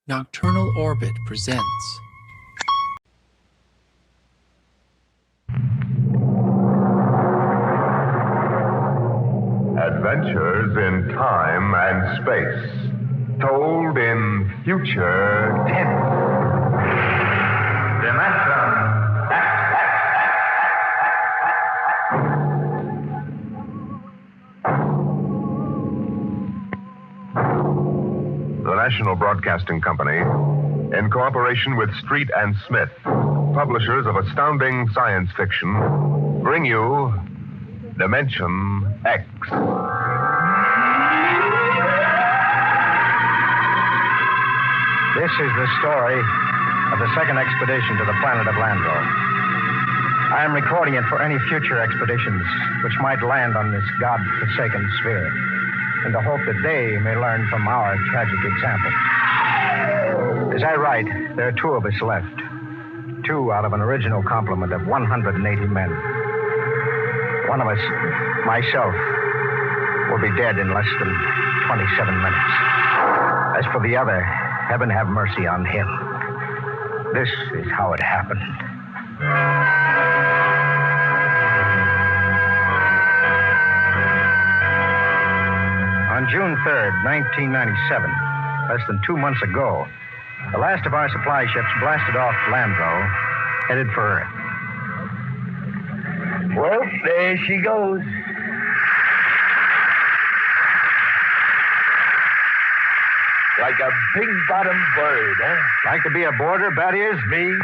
Nocturnal Orbit presents. Adventures in time and space, told in future tense. The National Broadcasting Company, in cooperation with Street and Smith, publishers of astounding science fiction, bring you Dimension X. This is the story of the second expedition to the planet of Landro. I am recording it for any future expeditions which might land on this God-forsaken sphere, in the hope that they may learn from our tragic example. As I write, there are 2 of us left. 2 out of an original complement of 180 men. One of us, myself, will be dead in less than 27 minutes. As for the other, heaven have mercy on him. This is how it happened. On June 3rd, 1997, less than 2 months ago, the last of our supply ships blasted off Landro, headed for Earth. Well, there she goes. Like a big-bottom bird, huh? Like to be a boarder, Battiers? Me?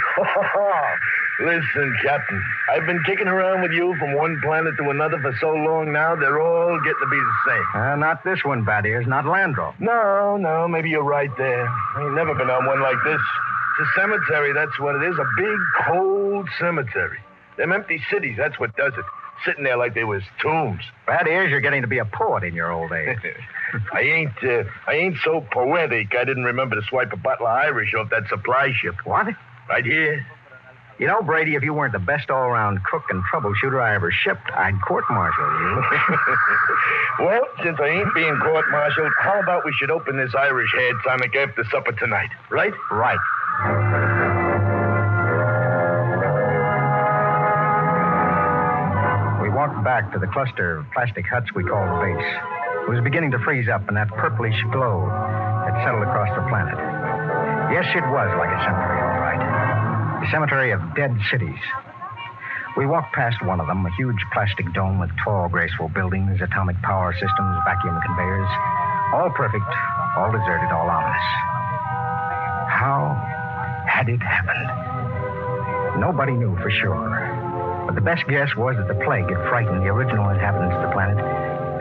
Listen, Captain, I've been kicking around with you from one planet to another for so long now, they're all getting to be the same. Not this one, Battiers, not Landro. No, maybe you're right there. I ain't never been on one like this. It's a cemetery, that's what it is. A big, cold cemetery. Them empty cities, that's what does it. Sitting there like they was tombs. Battiers, you're getting to be a poet in your old age. I ain't so poetic I didn't remember to swipe a bottle of Irish off that supply ship. What? Right here. You know, Brady, if you weren't the best all-around cook and troubleshooter I ever shipped, I'd court-martial you. Well, since I ain't being court-martialed, how about we should open this Irish hair tonic after supper tonight, right? Right. We walked back to the cluster of plastic huts we call the base. It was beginning to freeze up, and that purplish glow had settled across the planet. Yes, it was like a cemetery, all right. A cemetery of dead cities. We walked past one of them, a huge plastic dome with tall, graceful buildings, atomic power systems, vacuum conveyors. All perfect, all deserted, all ominous. How had it happened? Nobody knew for sure. But the best guess was that the plague had frightened the original inhabitants of the planet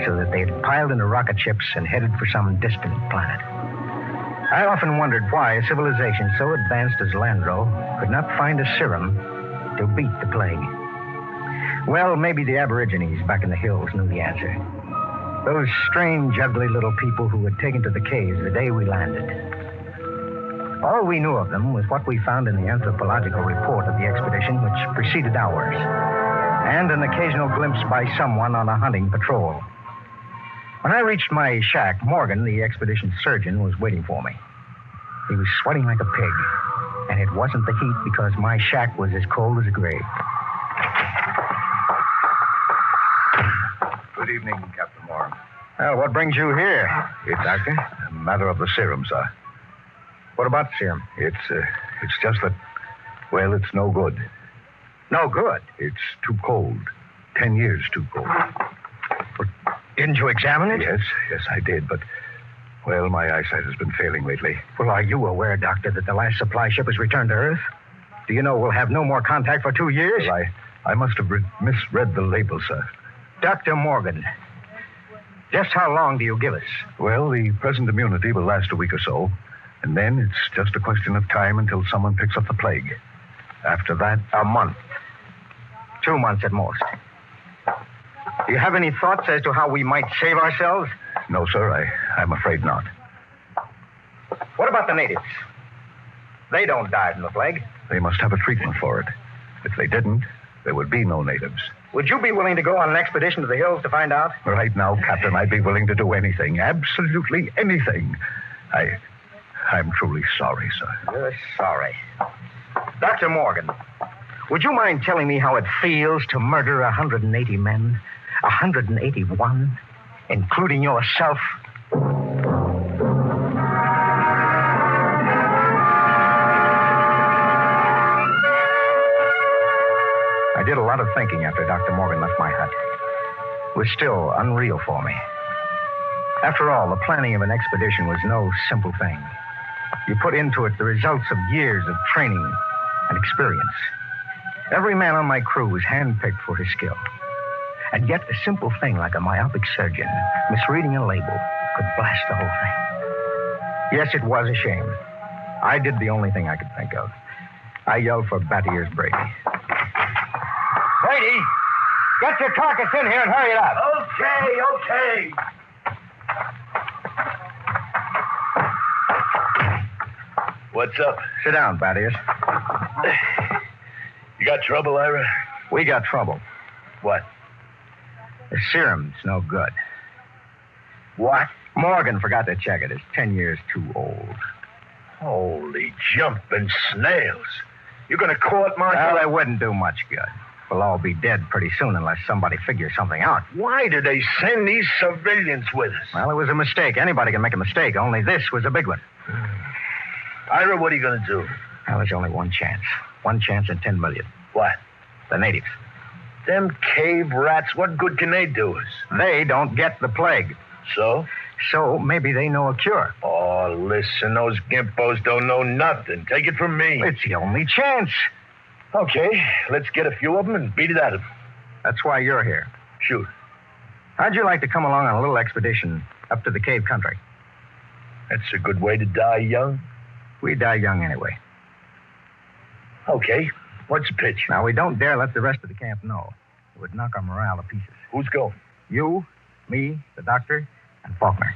so that they had piled into rocket ships and headed for some distant planet. I often wondered why a civilization so advanced as Landro could not find a serum to beat the plague. Well, maybe the Aborigines back in the hills knew the answer. Those strange, ugly little people who had taken to the caves the day we landed. All we knew of them was what we found in the anthropological report of the expedition, which preceded ours, and an occasional glimpse by someone on a hunting patrol. When I reached my shack, Morgan, the expedition surgeon, was waiting for me. He was sweating like a pig, and it wasn't the heat because my shack was as cold as a grave. Good evening, Captain Warren. Well, what brings you here? It's Doctor? a matter of the serum, sir. What about the serum? It's just that, well, it's no good. No good. It's too cold. 10 years too cold. Didn't you examine it? Yes, I did, but, well, my eyesight has been failing lately. Well, are you aware, Doctor, that the last supply ship has returned to Earth? Do you know we'll have no more contact for 2 years? Well, I must have misread the label, sir. Dr. Morgan, just how long do you give us? Well, the present immunity will last a week or so, and then it's just a question of time until someone picks up the plague. After that, a month. 2 months at most. Do you have any thoughts as to how we might save ourselves? no, sir, I'm afraid not. What about the natives? They don't die from the plague. They must have a treatment for it. If they didn't, there would be no natives. Would you be willing to go on an expedition to the hills to find out? Right now, Captain, I'd be willing to do anything. Absolutely anything. I'm truly sorry, sir. You're sorry. Dr. Morgan, would you mind telling me how it feels to murder 180 men? 181? Including yourself? I did a lot of thinking after Dr. Morgan left my hut. It was still unreal for me. After all, the planning of an expedition was no simple thing. You put into it the results of years of training and experience. Every man on my crew was handpicked for his skill. And yet a simple thing like a myopic surgeon misreading a label could blast the whole thing. Yes, it was a shame. I did the only thing I could think of. I yelled for Batier's Brady. Brady, get your carcass in here and hurry it up. Okay. What's up? Sit down, Battiers. You got trouble, Ira? We got trouble. What? The serum's no good. What? Morgan forgot to check it. It's 10 years too old. Holy jumping snails. You're going to court-martial? Well, it wouldn't do much good. We'll all be dead pretty soon unless somebody figures something out. Why did they send these civilians with us? Well, it was a mistake. Anybody can make a mistake. Only this was a big one. Ira, what are you going to do? Well, there's only one chance. One chance in 10 million. What? The natives. Them cave rats, what good can they do us? They don't get the plague. So? So maybe they know a cure. Oh, listen, those gimpos don't know nothing. Take it from me. It's the only chance. Okay, let's get a few of them and beat it at them. That's why you're here. Shoot. How'd you like to come along on a little expedition up to the cave country? That's a good way to die young. We die young anyway. Okay, what's the pitch? Now, we don't dare let the rest of the camp know. It would knock our morale to pieces. Who's going? You, me, the doctor, and Faulkner.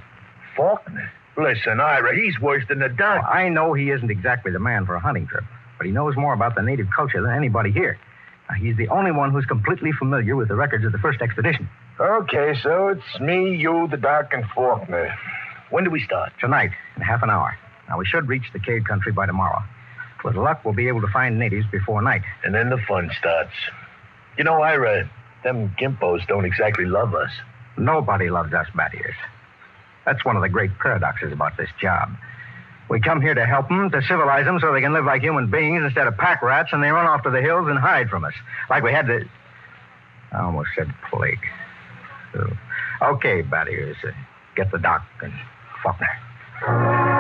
Faulkner? Listen, Ira, he's worse than the doctor. Well, I know he isn't exactly the man for a hunting trip, but he knows more about the native culture than anybody here. Now, he's the only one who's completely familiar with the records of the first expedition. Okay, so it's me, you, the doc, and Faulkner. When do we start? Tonight, in half an hour. Now, we should reach the cave country by tomorrow. With luck, we'll be able to find natives before night. And then the fun starts. You know, Ira, them gimpos don't exactly love us. Nobody loves us, Battiers. That's one of the great paradoxes about this job. We come here to help them, to civilize them so they can live like human beings instead of pack rats, and they run off to the hills and hide from us. Like we had to... I almost said plague. So, okay, Battiers, get the doc and Faulkner.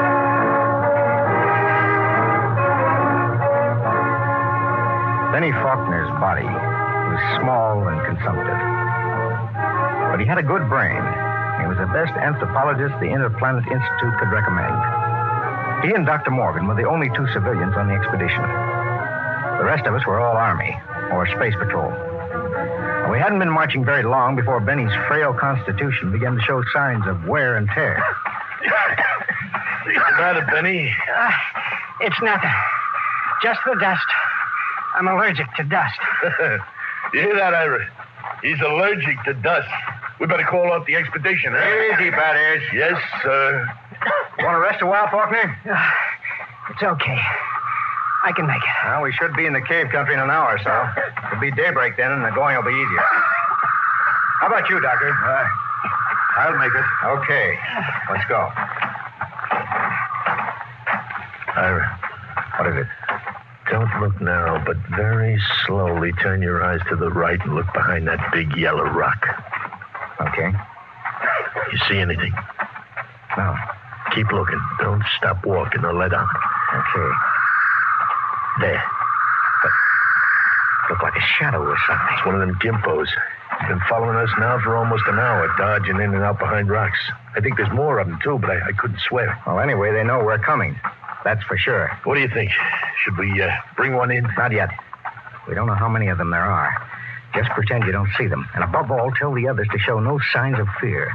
Benny Faulkner's body was small and consumptive. But he had a good brain. He was the best anthropologist the Interplanet Institute could recommend. He and Dr. Morgan were the only two civilians on the expedition. The rest of us were all Army or Space Patrol. And we hadn't been marching very long before Benny's frail constitution began to show signs of wear and tear. What's the matter, Benny? It's nothing. Just the dust. I'm allergic to dust. You hear that, Ira? He's allergic to dust. We better call off the expedition, huh? Easy, Battiers. Yes, sir. Want to rest a while, Faulkner? It's okay. I can make it. Well, we should be in the cave country in an hour or so. It'll be daybreak then, and the going will be easier. How about you, Doctor? I'll make it. Okay. Let's go. Ira, What is it? don't look now, but very slowly turn your eyes to the right and look behind that big yellow rock. Okay. You see anything? No. Keep looking. Don't stop walking or let on. Okay. There. Look like a shadow or something. It's one of them gimpos. He's been following us now for almost an hour, dodging in and out behind rocks. I think there's more of them, too, but I couldn't swear. Well, anyway, they know we're coming. That's for sure. What do you think? Should we bring one in? Not yet. We don't know how many of them there are. Just pretend you don't see them. And above all, tell the others to show no signs of fear.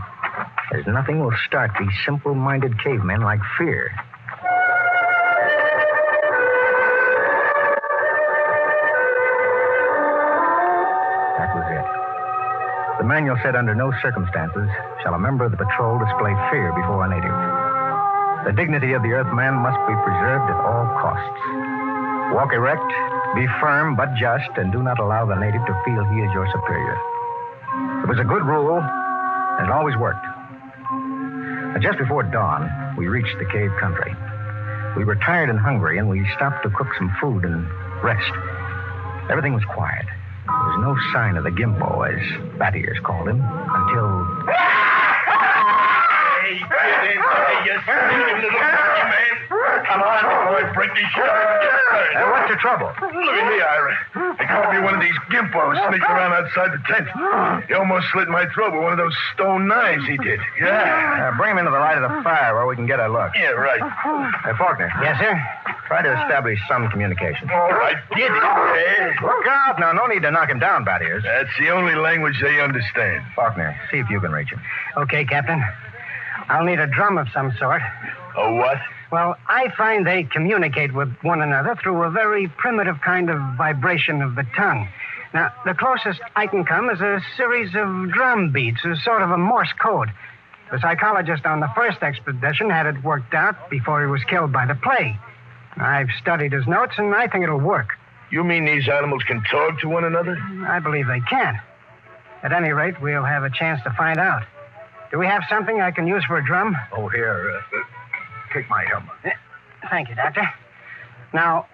As nothing will start these simple-minded cavemen like fear. That was it. The manual said under no circumstances shall a member of the patrol display fear before a native. The dignity of the Earthman must be preserved at all costs. Walk erect, be firm but just, and do not allow the native to feel he is your superior. It was a good rule, and it always worked. Just before dawn, we reached the cave country. We were tired and hungry, and we stopped to cook some food and rest. Everything was quiet. There was no sign of the Gimpo, as Bat Ears called him, until... Hey, get in there, you sneaky little man. Come on, boy, break these shirts. What's your trouble? Look at me, Ira. They caught me one of these gimpos sneaking around outside the tent. He almost slit my throat with one of those stone knives he did. Yeah. Bring him into the light of the fire where we can get a look. Yeah, right. Faulkner. Yes, sir? Try to establish some communication. All right, get it. Look out. Now, no need to knock him down, Bat Ears. That's the only language they understand. Faulkner, see if you can reach him. Okay, Captain. I'll need a drum of some sort. A what? Well, I find they communicate with one another through a very primitive kind of vibration of the tongue. Now, the closest I can come is a series of drum beats, a sort of a Morse code. The psychologist on the first expedition had it worked out before he was killed by the plague. I've studied his notes, and I think it'll work. You mean these animals can talk to one another? I believe they can. At any rate, we'll have a chance to find out. Do we have something I can use for a drum? Oh, here. Take my helmet. Thank you, Doctor. Now,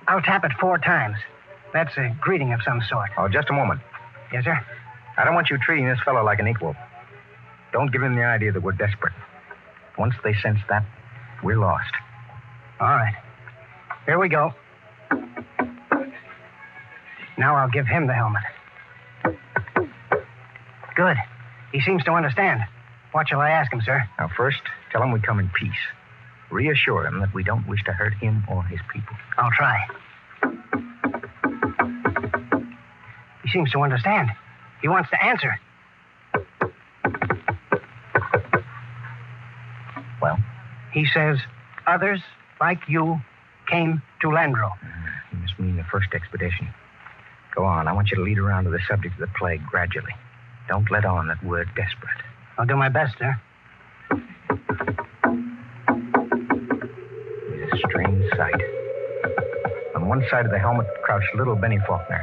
I'll tap it 4 times. That's a greeting of some sort. Oh, just a moment. Yes, sir? I don't want you treating this fellow like an equal. Don't give him the idea that we're desperate. Once they sense that, we're lost. All right. Here we go. Now I'll give him the helmet. Good. He seems to understand. What shall I ask him, sir? Now, first, tell him we come in peace. Reassure him that we don't wish to hurt him or his people. I'll try. He seems to understand. He wants to answer. Well? He says, others, like you, came to Landro. He must mean the first expedition. Go on. I want you to lead around to the subject of the plague gradually. Don't let on that we're desperate. I'll do my best, sir. It's a strange sight. On one side of the helmet crouched little Benny Faulkner.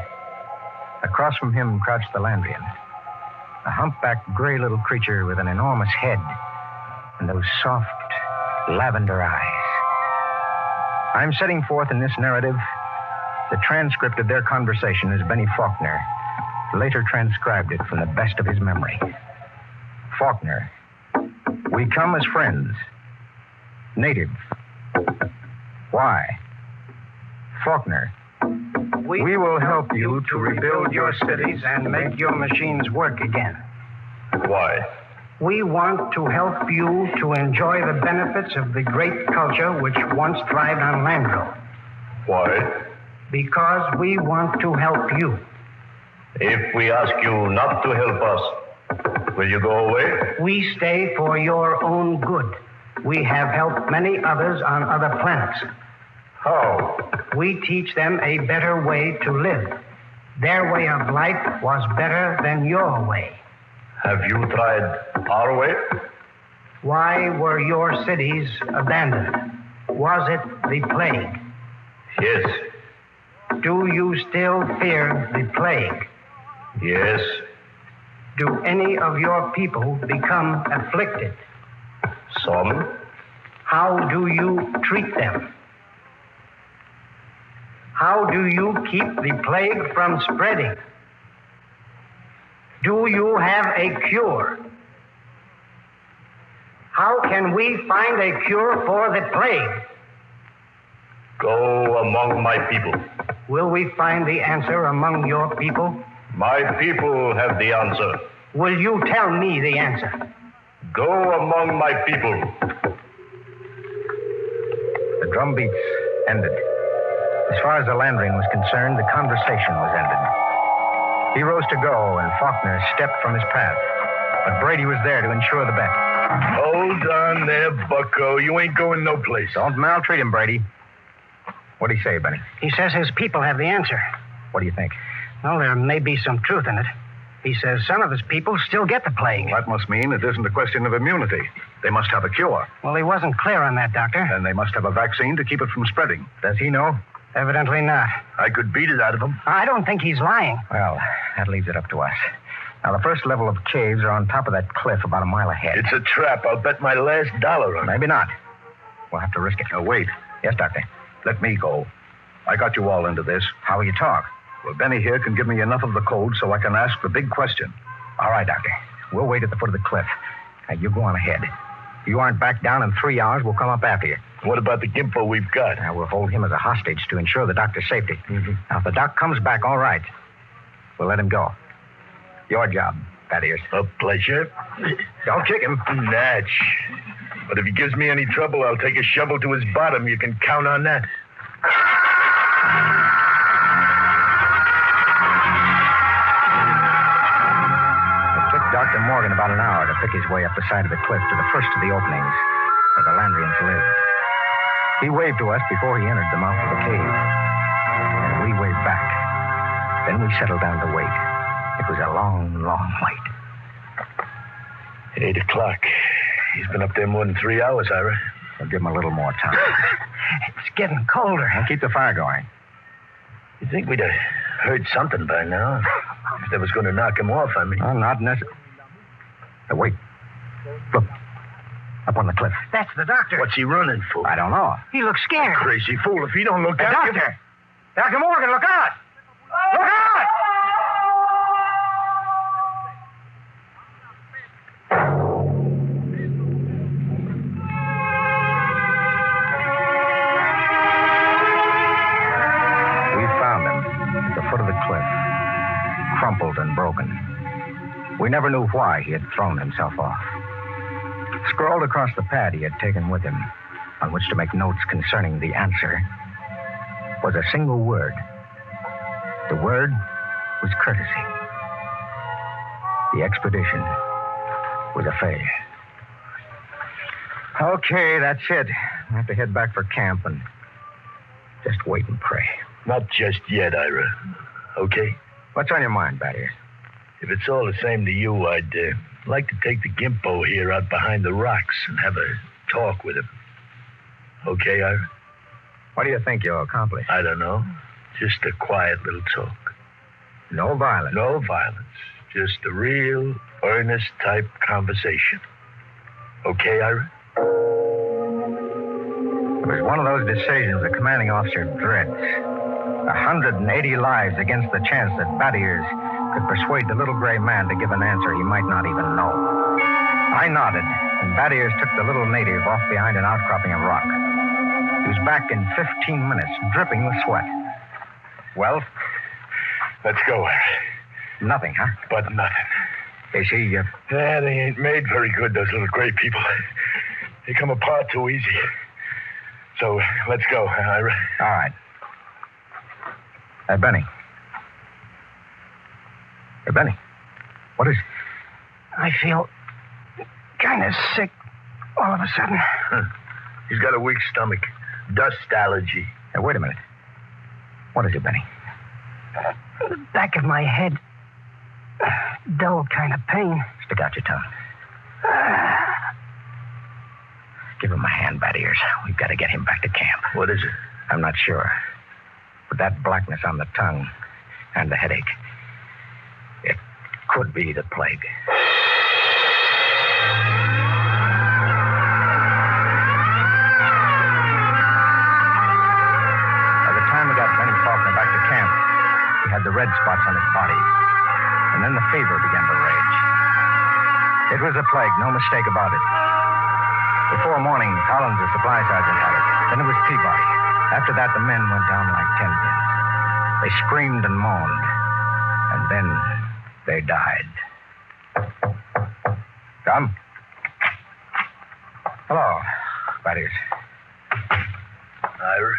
Across from him crouched the Landrian, a humpbacked gray little creature with an enormous head and those soft lavender eyes. I'm setting forth in this narrative the transcript of their conversation as Benny Faulkner later transcribed it from the best of his memory. Faulkner, we come as friends. Native. Why? Faulkner, we will help you to rebuild your cities and make your machines work again. Why? We want to help you to enjoy the benefits of the great culture which once thrived on Landro. Why? Because we want to help you. If we ask you not to help us, will you go away? We stay for your own good. We have helped many others on other planets. How? We teach them a better way to live. Their way of life was better than your way. Have you tried our way? Why were your cities abandoned? Was it the plague? Yes. Do you still fear the plague? Yes. Do any of your people become afflicted? Some. How do you treat them? How do you keep the plague from spreading? Do you have a cure? How can we find a cure for the plague? Go among my people. Will we find the answer among your people? My people have the answer. Will you tell me the answer? Go among my people. The drum beats ended. As far as the Landrian was concerned, the conversation was ended. He rose to go, and Faulkner stepped from his path. But Brady was there to ensure the bet. Hold on there, bucko. You ain't going no place. Don't maltreat him, Brady. What'd he say, Benny? He says his people have the answer. What do you think? Well, there may be some truth in it. He says some of his people still get the plague. That must mean it isn't a question of immunity. They must have a cure. Well, he wasn't clear on that, Doctor. Then they must have a vaccine to keep it from spreading. Does he know? Evidently not. I could beat it out of him. I don't think he's lying. Well, that leaves it up to us. Now, the first level of caves are on top of that cliff about a mile ahead. It's a trap. I'll bet my last dollar on it. Maybe not. We'll have to risk it. Now, wait. Yes, Doctor. Let me go. I got you all into this. How will you talk? Well, Benny here can give me enough of the code so I can ask the big question. All right, Doctor. We'll wait at the foot of the cliff. Now, you go on ahead. If you aren't back down in 3 hours, we'll come up after you. What about the gimpo we've got? Now, we'll hold him as a hostage to ensure the doctor's safety. Mm-hmm. Now, if the doc comes back all right, we'll let him go. Your job, Thaddeus. A pleasure. Don't kick him. Natch. But if he gives me any trouble, I'll take a shovel to his bottom. You can count on that. Dr. Morgan about an hour to pick his way up the side of the cliff to the first of the openings where the Landrians lived. He waved to us before he entered the mouth of the cave. And we waved back. Then we settled down to wait. It was a long, long wait. 8 o'clock. He's been up there more than 3 hours, Ira. We'll give him a little more time. It's getting colder. And keep the fire going. You'd think we'd have heard something by now. If they was going to knock him off, I mean. Oh, not necessarily. Wait. Look. Up on the cliff. That's the doctor. What's he running for? I don't know. He looks scared. Crazy fool. If he don't look out... Doctor! Dr. Morgan, look out! Look out! We found him at the foot of the cliff, crumpled and broken. We never knew why he had thrown himself off. Scrawled across the pad he had taken with him, on which to make notes concerning the answer, was a single word. The word was courtesy. The expedition was a failure. Okay, that's it. I have to head back for camp and just wait and pray. Not just yet, Ira. Okay? What's on your mind, Thaddeus? If it's all the same to you, I'd like to take the gimpo here out behind the rocks and have a talk with him. Okay, Ira? What do you think you'll accomplish? I don't know. Just a quiet little talk. No violence. No violence. Just a real, earnest type conversation. Okay, Ira? It was one of those decisions the commanding officer dreads. 180 lives against the chance that Thaddeus could persuade the little gray man to give an answer he might not even know. I nodded, and Thaddeus took the little native off behind an outcropping of rock. He was back in 15 minutes, dripping with sweat. Well? Let's go, Ira. Nothing, huh? But nothing. Is he, Yeah, they ain't made very good, those little gray people. They come apart too easy. So, let's go, Ira. All right. Benny. Hey, Benny. What is it? I feel kind of sick all of a sudden. He's got a weak stomach. Dust allergy. Hey, wait a minute. What is it, Benny? The back of my head. Dull kind of pain. Stick out your tongue. Give him a hand, Thaddeus. We've got to get him back to camp. What is it? I'm not sure. But that blackness on the tongue and the headache, it could be the plague. By the time we got Benny Faulkner back to camp, he had the red spots on his body. And then the fever began to rage. It was a plague, no mistake about it. Before morning, Collins, the supply sergeant, had it. Then it was Peabody. After that, the men went down like 10 pins. They screamed and moaned. And then they died. Come. Hello, Thaddeus. Ira?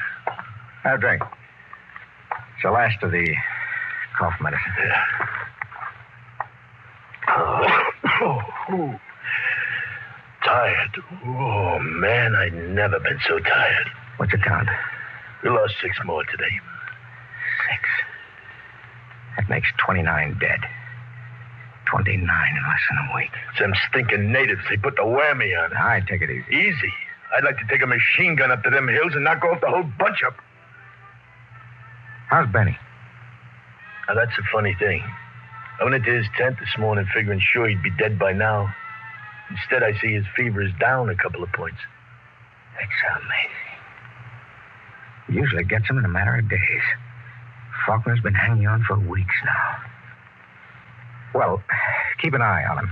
Have a drink. It's the last of the cough medicine. Yeah. Oh. Tired. Oh, man, I've never been so tired. What's your count? We lost 6 more today. 6. That makes 29 dead. 29 in less than a week. It's them stinking natives. They put the whammy on it. All right, take it easy. Easy. I'd like to take a machine gun up to them hills and knock off the whole bunch up. How's Benny? Now, that's a funny thing. I went into his tent this morning figuring sure he'd be dead by now. Instead, I see his fever is down a couple of points. That's amazing. Usually gets him in a matter of days. Faulkner's been hanging on for weeks now. Well, keep an eye on him.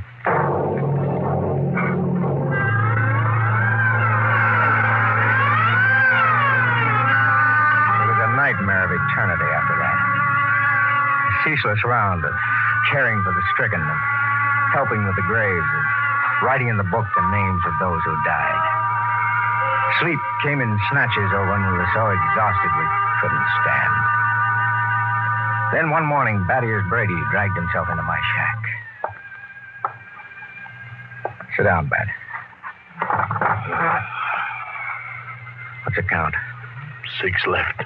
It was a nightmare of eternity after that. A ceaseless round of caring for the stricken, of helping with the graves, of writing in the book the names of those who died. Sleep came in snatches or when we were so exhausted we couldn't stand. Then one morning, Bad Ears Brady dragged himself into my shack. Sit down, Bad. What's it count? 6 left.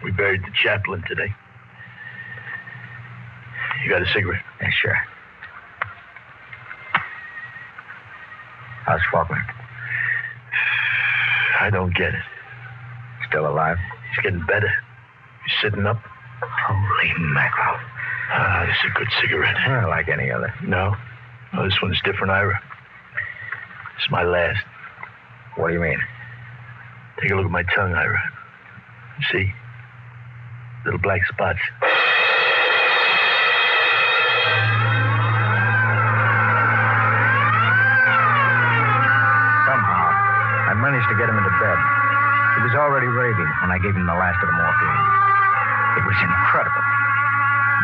We buried the chaplain today. You got a cigarette? Yeah, sure. How's Faulkner? I don't get it. Still alive? He's getting better. He's sitting up. Holy mackerel. This is a good cigarette. Well, like any other. No. Oh, this one's different, Ira. It's my last. What do you mean? Take a look at my tongue, Ira. See? Little black spots. Somehow, I managed to get him into bed. He was already raving when I gave him the last of the morphine. It was incredible.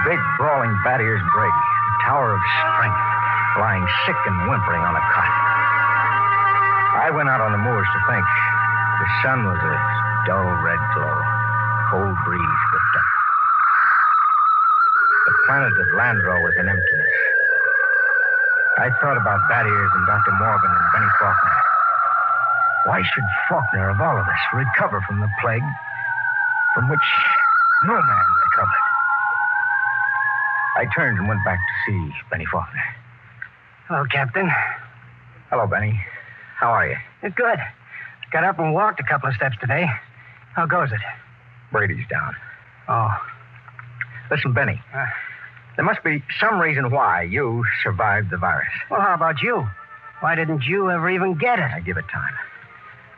Big, brawling Bad Ears Brady, a tower of strength, lying sick and whimpering on a cot. I went out on the moors to think. The sun was a dull red glow. Cold breeze whipped up. The planet of Landro was an emptiness. I thought about Bad Ears and Dr. Morgan and Benny Faulkner. Why should Faulkner, of all of us, recover from the plague from which no man recovered? I turned and went back to see Benny Faulkner. Hello, Captain. Hello, Benny. How are you? Good. Got up and walked a couple of steps today. How goes it? Brady's down. Oh. Listen, Benny. There must be some reason why you survived the virus. Well, how about you? Why didn't you ever even get it? I give it time.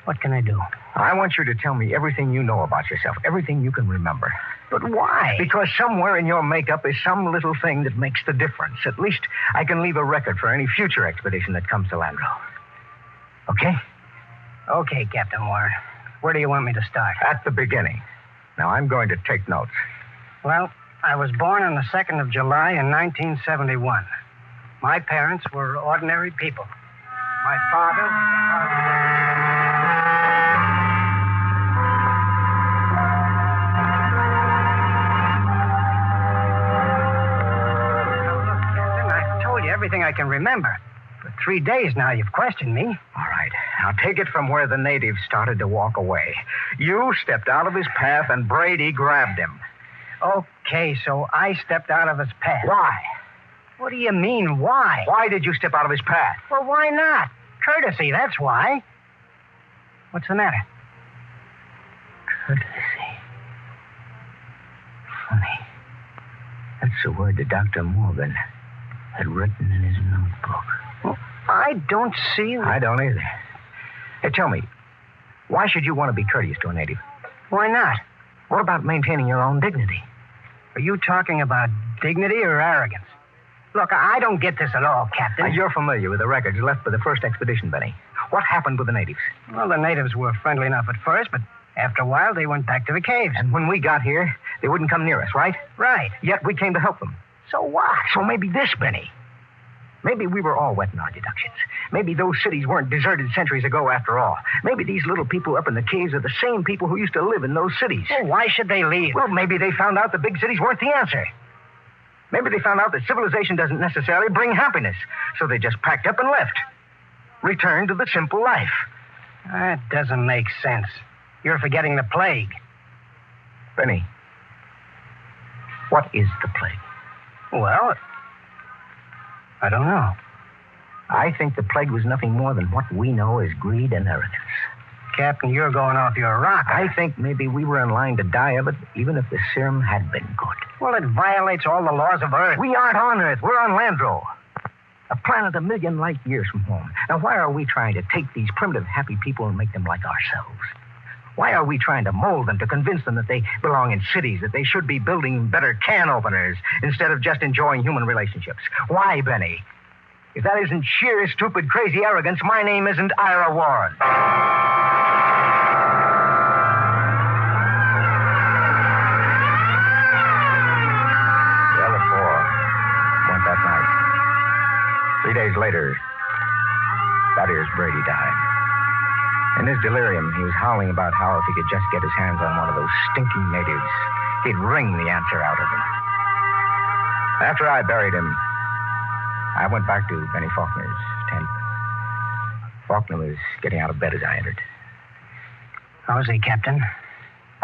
What can I do? I want you to tell me everything you know about yourself, everything you can remember. But why? Because somewhere in your makeup is some little thing that makes the difference. At least I can leave a record for any future expedition that comes to Landro. Okay? Okay, Captain Moore. Where do you want me to start? At the beginning. Now, I'm going to take notes. Well, I was born on the 2nd of July in 1971. My parents were ordinary people. My father was a I've told you everything I can remember. For 3 days now, you've questioned me. All right. Now, take it from where the natives started to walk away. You stepped out of his path, and Brady grabbed him. Okay, so I stepped out of his path. Why? What do you mean, why? Why did you step out of his path? Well, why not? Courtesy, that's why. What's the matter? Courtesy. Funny. That's the word that Dr. Morgan had written in his notebook. Well, I don't see... I don't either. Hey, tell me, why should you want to be courteous to a native? Why not? What about maintaining your own dignity? Are you talking about dignity or arrogance? Look, I don't get this at all, Captain. Now, you're familiar with the records left by the first expedition, Benny. What happened with the natives? Well, the natives were friendly enough at first, but after a while, they went back to the caves. And when we got here, they wouldn't come near us, right? Right. Yet we came to help them. So what? So maybe this, Benny. Maybe we were all wet in our deductions. Maybe those cities weren't deserted centuries ago after all. Maybe these little people up in the caves are the same people who used to live in those cities. Well, why should they leave? Well, maybe they found out the big cities weren't the answer. Maybe they found out that civilization doesn't necessarily bring happiness. So they just packed up and left. Returned to the simple life. That doesn't make sense. You're forgetting the plague. Benny, what is the plague? Well, I don't know. I think the plague was nothing more than what we know as greed and arrogance. Captain, you're going off your rocker. I think maybe we were in line to die of it, even if the serum had been good. Well, it violates all the laws of Earth. We aren't on Earth. We're on Landro. A planet a million light years from home. Now, why are we trying to take these primitive, happy people and make them like ourselves? Why are we trying to mold them to convince them that they belong in cities, that they should be building better can openers instead of just enjoying human relationships? Why, Benny? If that isn't sheer, stupid, crazy arrogance, my name isn't Ira Warren. The other four went that night. 3 days later, that here's Brady died. In his delirium, he was howling about how if he could just get his hands on one of those stinking natives, he'd wring the answer out of them. After I buried him, I went back to Benny Faulkner's tent. Faulkner was getting out of bed as I entered. How's he, Captain?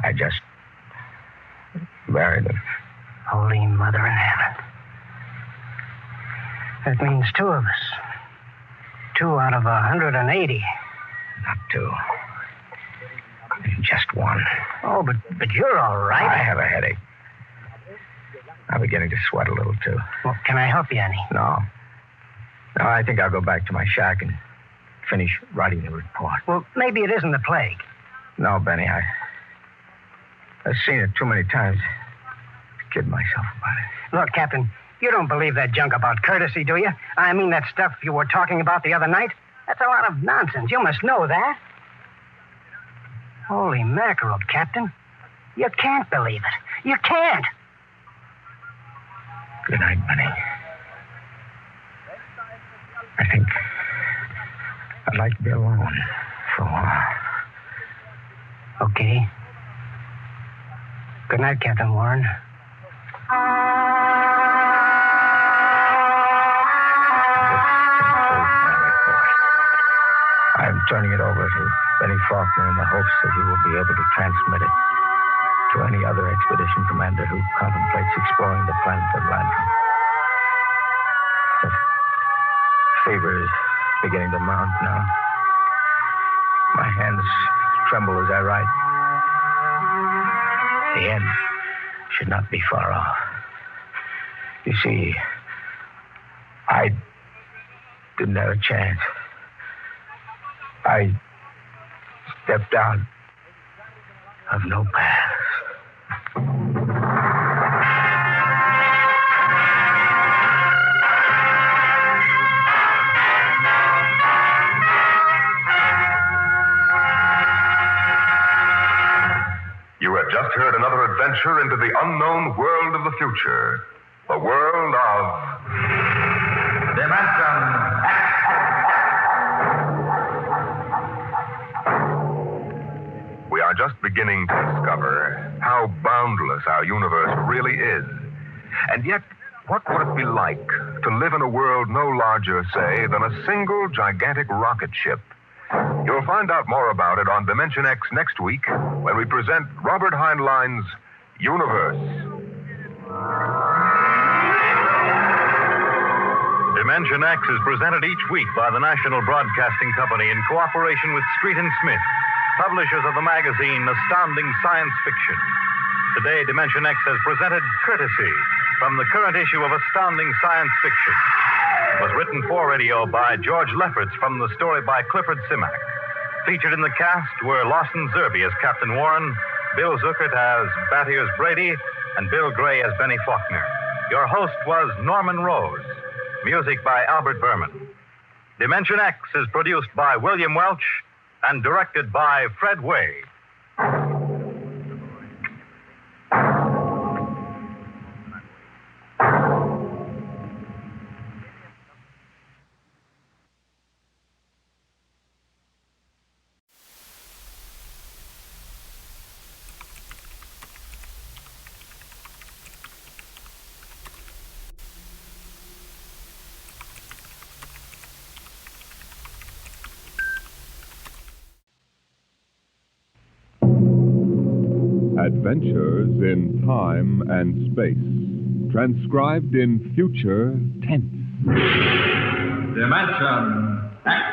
I just buried him. Holy Mother in heaven. That means 2 of us. 2 out of 180. Not 2. Just 1. Oh, but you're all right. I have a headache. I'm beginning to sweat a little, too. Well, can I help you any? No, I think I'll go back to my shack and finish writing the report. Well, maybe it isn't the plague. No, Benny, I've seen it too many times to kid myself about it. Look, Captain, you don't believe that junk about courtesy, do you? I mean, that stuff you were talking about the other night? That's a lot of nonsense. You must know that. Holy mackerel, Captain. You can't believe it. You can't. Good night, Benny. I think I'd like to be alone for a while. Okay. Good night, Captain Warren. I'm turning it over to Benny Faulkner in the hopes that he will be able to transmit it to any other expedition commander who contemplates exploring the planet of Landrum. The fever is beginning to mount now. My hands tremble as I write. The end should not be far off. You see, I didn't have a chance. I stepped out of no paths. You have just heard another adventure into the unknown world of the future. The world of Dimension X. We are just beginning to discover how boundless our universe really is. And yet, what would it be like to live in a world no larger, say, than a single gigantic rocket ship? You'll find out more about it on Dimension X next week when we present Robert Heinlein's Universe. Dimension X is presented each week by the National Broadcasting Company in cooperation with Street and Smith, publishers of the magazine Astounding Science Fiction. Today, Dimension X has presented Courtesy from the current issue of Astounding Science Fiction. It was written for radio by George Lefferts from the story by Clifford Simak. Featured in the cast were Lawson Zerbe as Captain Warren, Bill Zuckert as Battiers Brady, and Bill Gray as Benny Faulkner. Your host was Norman Rose. Music by Albert Berman. Dimension X is produced by William Welch and directed by Fred Way. Adventures in Time and Space, transcribed in future tense. Dimension X.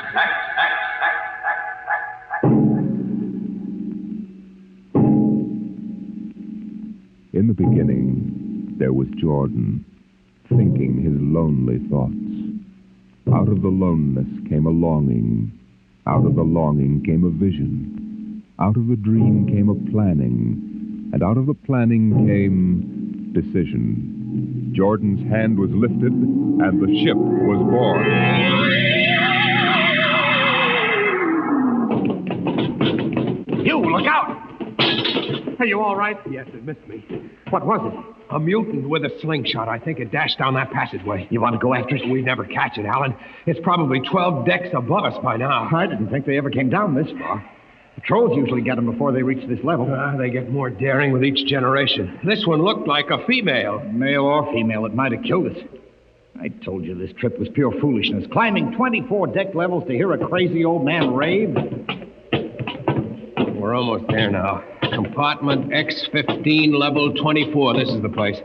In the beginning, there was Jordan, thinking his lonely thoughts. Out of the loneness came a longing. Out of the longing came a vision. Out of the dream came a planning. And out of the planning came decision. Jordan's hand was lifted, and the ship was born. You, look out! Are you all right? Yes, it missed me. What was it? A mutant with a slingshot. I think it dashed down that passageway. You want to go after it? We'd never catch it, Alan. It's probably 12 decks above us by now. I didn't think they ever came down this far. Patrols usually get them before they reach this level. They get more daring with each generation. This one looked like a female. Male or female, it might have killed us. I told you this trip was pure foolishness. Climbing 24 deck levels to hear a crazy old man rave. We're almost there now. Compartment X15, level 24. This is the place.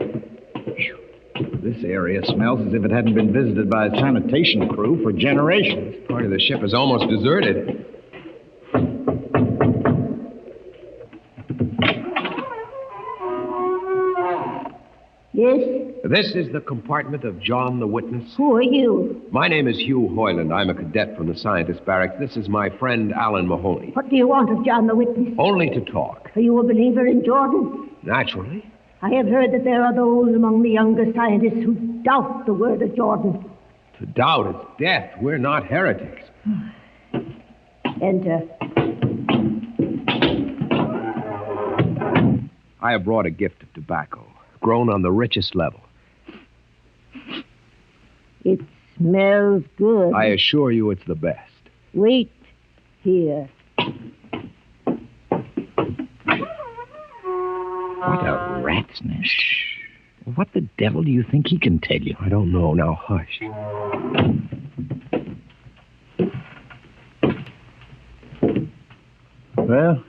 This area smells as if it hadn't been visited by a sanitation crew for generations. Part of the ship is almost deserted. Yes? This is the compartment of John the Witness. Who are you? My name is Hugh Hoyland. I'm a cadet from the scientist barracks. This is my friend Alan Mahoney. What do you want of John the Witness? Only to talk. Are you a believer in Jordan? Naturally. I have heard that there are those among the younger scientists who doubt the word of Jordan. To doubt is death. We're not heretics. Enter. I have brought a gift of tobacco, grown on the richest level. It smells good. I assure you it's the best. Wait here. What a rat's nest. What the devil do you think he can tell you? I don't know. Now, hush. Well?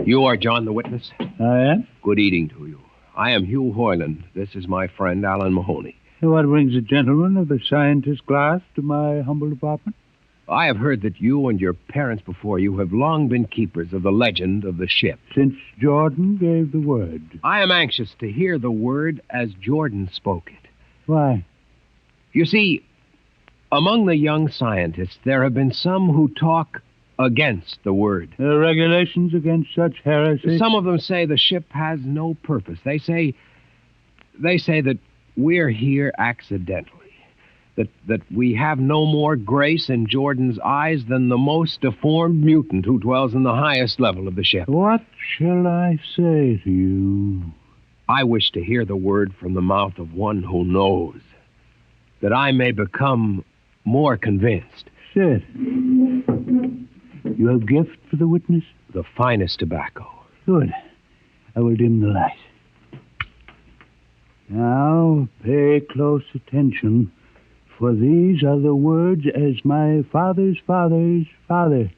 You are John the Witness? I am. Good eating to you. I am Hugh Hoyland. This is my friend Alan Mahoney. What brings a gentleman of the scientist class to my humble apartment? I have heard that you and your parents before you have long been keepers of the legend of the ship. Since Jordan gave the word. I am anxious to hear the word as Jordan spoke it. Why? You see, among the young scientists, there have been some who talk against the word. There are regulations against such heresy? Some of them say the ship has no purpose. They say that we're here accidentally. That we have no more grace in Jordan's eyes than the most deformed mutant who dwells in the highest level of the ship. What shall I say to you? I wish to hear the word from the mouth of one who knows, that I may become more convinced. Sit. You have gift for the witness? The finest tobacco. Good. I will dim the light. Now, pay close attention, for these are the words as my father's father's father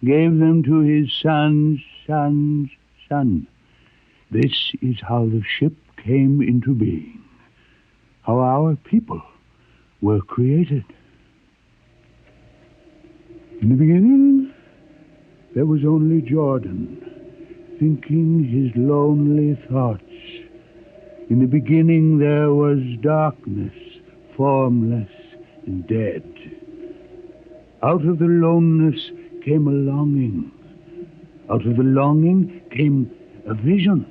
gave them to his son's son's son. This is how the ship came into being, how our people were created. In the beginning, there was only Jordan, thinking his lonely thoughts. In the beginning, there was darkness, formless and dead. Out of the loneness came a longing. Out of the longing came a vision.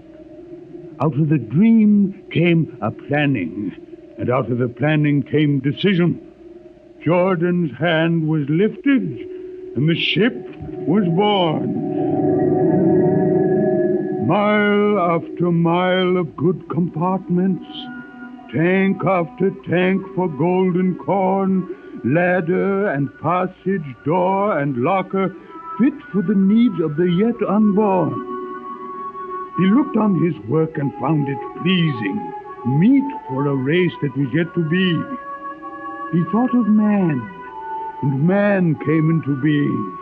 Out of the dream came a planning. And out of the planning came decision. Jordan's hand was lifted, and the ship was born. Mile after mile of good compartments, tank after tank for golden corn, ladder and passage, door and locker, fit for the needs of the yet unborn. He looked on his work and found it pleasing, meet for a race that was yet to be. He thought of man, and man came into being.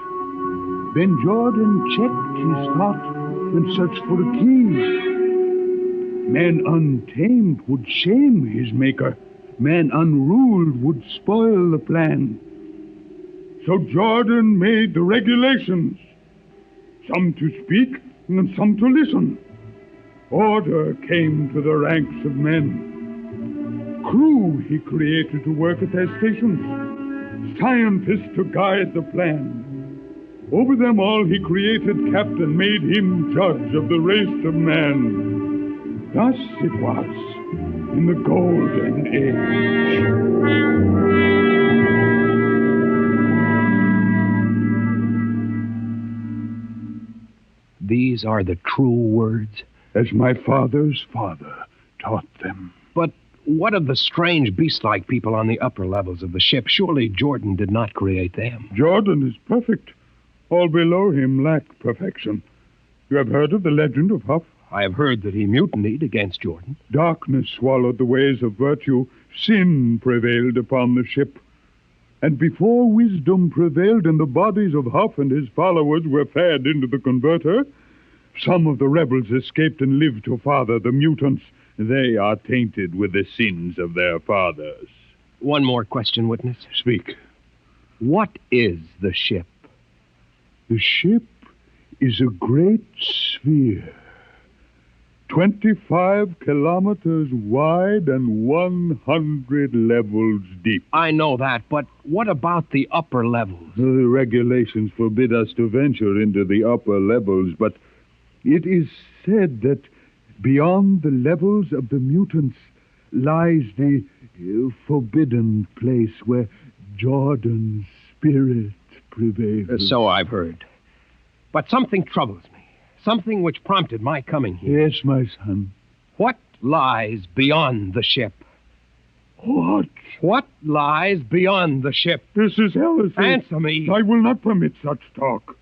Then Jordan checked his thought and searched for a key. Man untamed would shame his maker, Man unruled would spoil the plan. So Jordan made the regulations. Some to speak and some to listen. Order came to the ranks of men. Crew he created to work at their stations. Scientists to guide the plan. Over them all he created captain, made him judge of the race of man. Thus it was in the golden age. These are the true words? As my father's father taught them. But what of the strange beast-like people on the upper levels of the ship? Surely Jordan did not create them. Jordan is perfect. All below him lack perfection. You have heard of the legend of Huff? I have heard that he mutinied against Jordan. Darkness swallowed the ways of virtue. Sin prevailed upon the ship. And before wisdom prevailed and the bodies of Huff and his followers were fed into the converter, some of the rebels escaped and lived to father the mutants. They are tainted with the sins of their fathers. One more question, witness. Speak. What is the ship? The ship is a great sphere, 25 kilometers wide and 100 levels deep. I know that, but what about the upper levels? The regulations forbid us to venture into the upper levels, but it is said that beyond the levels of the mutants lies the forbidden place where Jordan's spirit prevails. So I've heard. But something troubles me. Something which prompted my coming here. Yes, my son. What lies beyond the ship? What? What lies beyond the ship? This is heresy. Answer me. I will not permit such talk.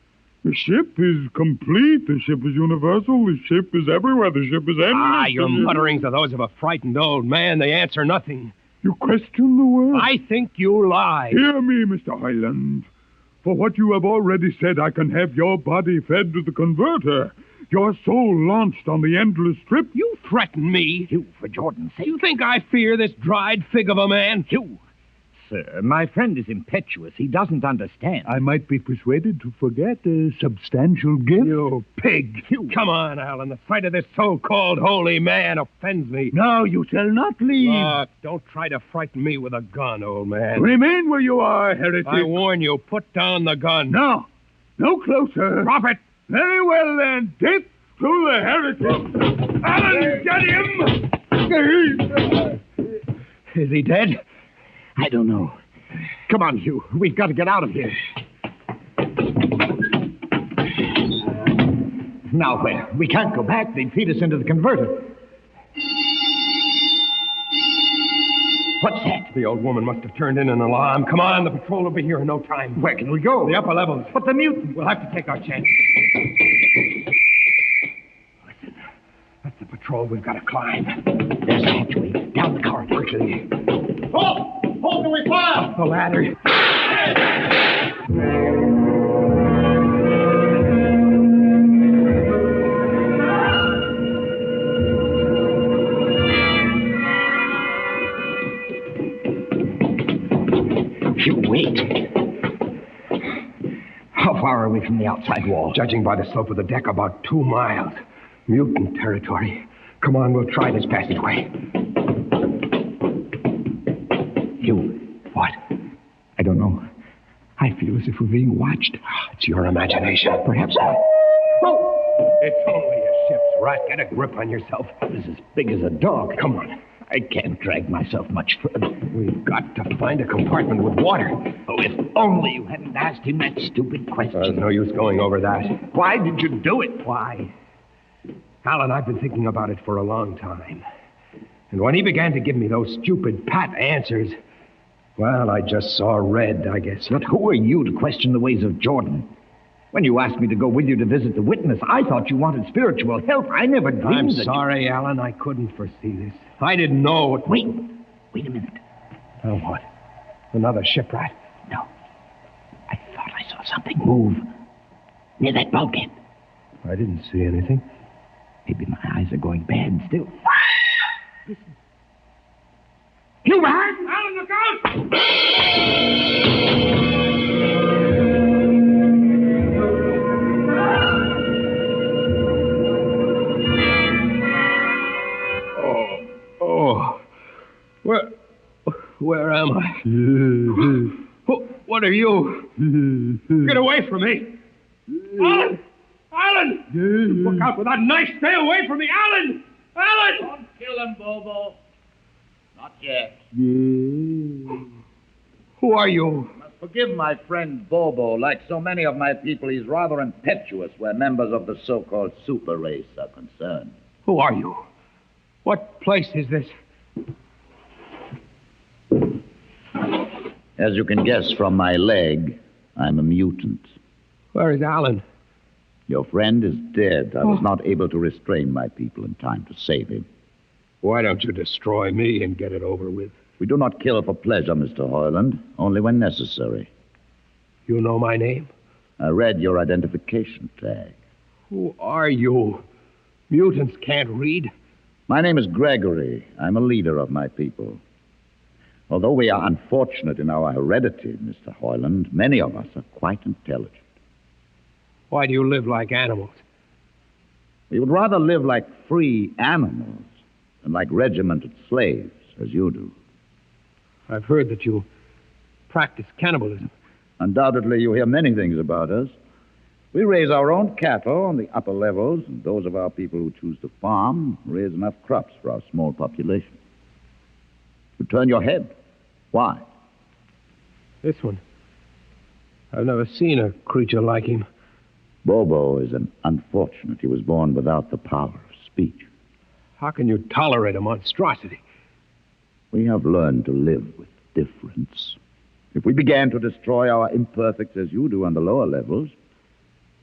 The ship is complete. The ship is universal. The ship is everywhere. The ship is endless. Your mutterings are those of a frightened old man. They answer nothing. You question the word? I think you lie. Hear me, Mr. Highland. For what you have already said, I can have your body fed to the converter. Your soul launched on the endless trip. You threaten me. You, for Jordan's sake. You think I fear this dried fig of a man? You. Sir, my friend is impetuous. He doesn't understand. I might be persuaded to forget a substantial gift. You pig. You. Come on, Alan. The sight of this so-called holy man offends me. No, you shall not leave. Look, don't try to frighten me with a gun, old man. Remain where you are, heretic. I warn you, put down the gun. No. No closer. Drop it. Very well, then. Death to the heretic. Alan, get him! Is he dead? I don't know. Come on, Hugh. We've got to get out of here. Now where? We can't go back. They'd feed us into the converter. What's that? The old woman must have turned in an alarm. Come on, the patrol will be here in no time. Where can we go? The upper levels. But the mutant. We'll have to take our chance. Listen, that's the patrol we've got to climb. There's a hatchway. Down the corridor. Quickly. Halt! Halt, do we fire? Up the ladder. You wait. How far are we from the outside wall? Judging by the slope of the deck, about 2 miles. Mutant territory. Come on, we'll try this passageway. What? I don't know. I feel as if we're being watched. It's your imagination. Perhaps not. Oh! It's only a ship's rat. Get a grip on yourself. It's as big as a dog. Come on. I can't drag myself much further. We've got to find a compartment with water. Oh, if only you hadn't asked him that stupid question. There's no use going over that. Why did you do it? Why? Alan, I've been thinking about it for a long time. And when he began to give me those stupid pat answers, well, I just saw red, I guess. But who are you to question the ways of Jordan? When you asked me to go with you to visit the witness, I thought you wanted spiritual help. I never dreamed I'm that sorry, Alan. I couldn't foresee this. I didn't know what... Wait a minute. Oh, what? Another shipwreck? No. I thought I saw something move near that bulkhead. I didn't see anything. Maybe my eyes are going bad still. Listen. You mad? Alan, look out! Oh. Where am I? What are you? Get away from me! Alan! Alan! Look out for that knife! Stay away from me! Alan! Alan! Don't kill him, Bobo. Not yet. Who are you? Forgive my friend Bobo. Like so many of my people, he's rather impetuous where members of the so-called super race are concerned. Who are you? What place is this? As you can guess from my leg, I'm a mutant. Where is Alan? Your friend is dead. I was not able to restrain my people in time to save him. Why don't you destroy me and get it over with? We do not kill for pleasure, Mr. Hoyland, only when necessary. You know my name? I read your identification tag. Who are you? Mutants can't read. My name is Gregory. I'm a leader of my people. Although we are unfortunate in our heredity, Mr. Hoyland, many of us are quite intelligent. Why do you live like animals? We would rather live like free animals than like regimented slaves, as you do. I've heard that you practice cannibalism. Undoubtedly, you hear many things about us. We raise our own cattle on the upper levels, and those of our people who choose to farm raise enough crops for our small population. You turn your head. Why? This one. I've never seen a creature like him. Bobo is an unfortunate. He was born without the power of speech. How can you tolerate a monstrosity? We have learned to live with difference. If we began to destroy our imperfects as you do on the lower levels,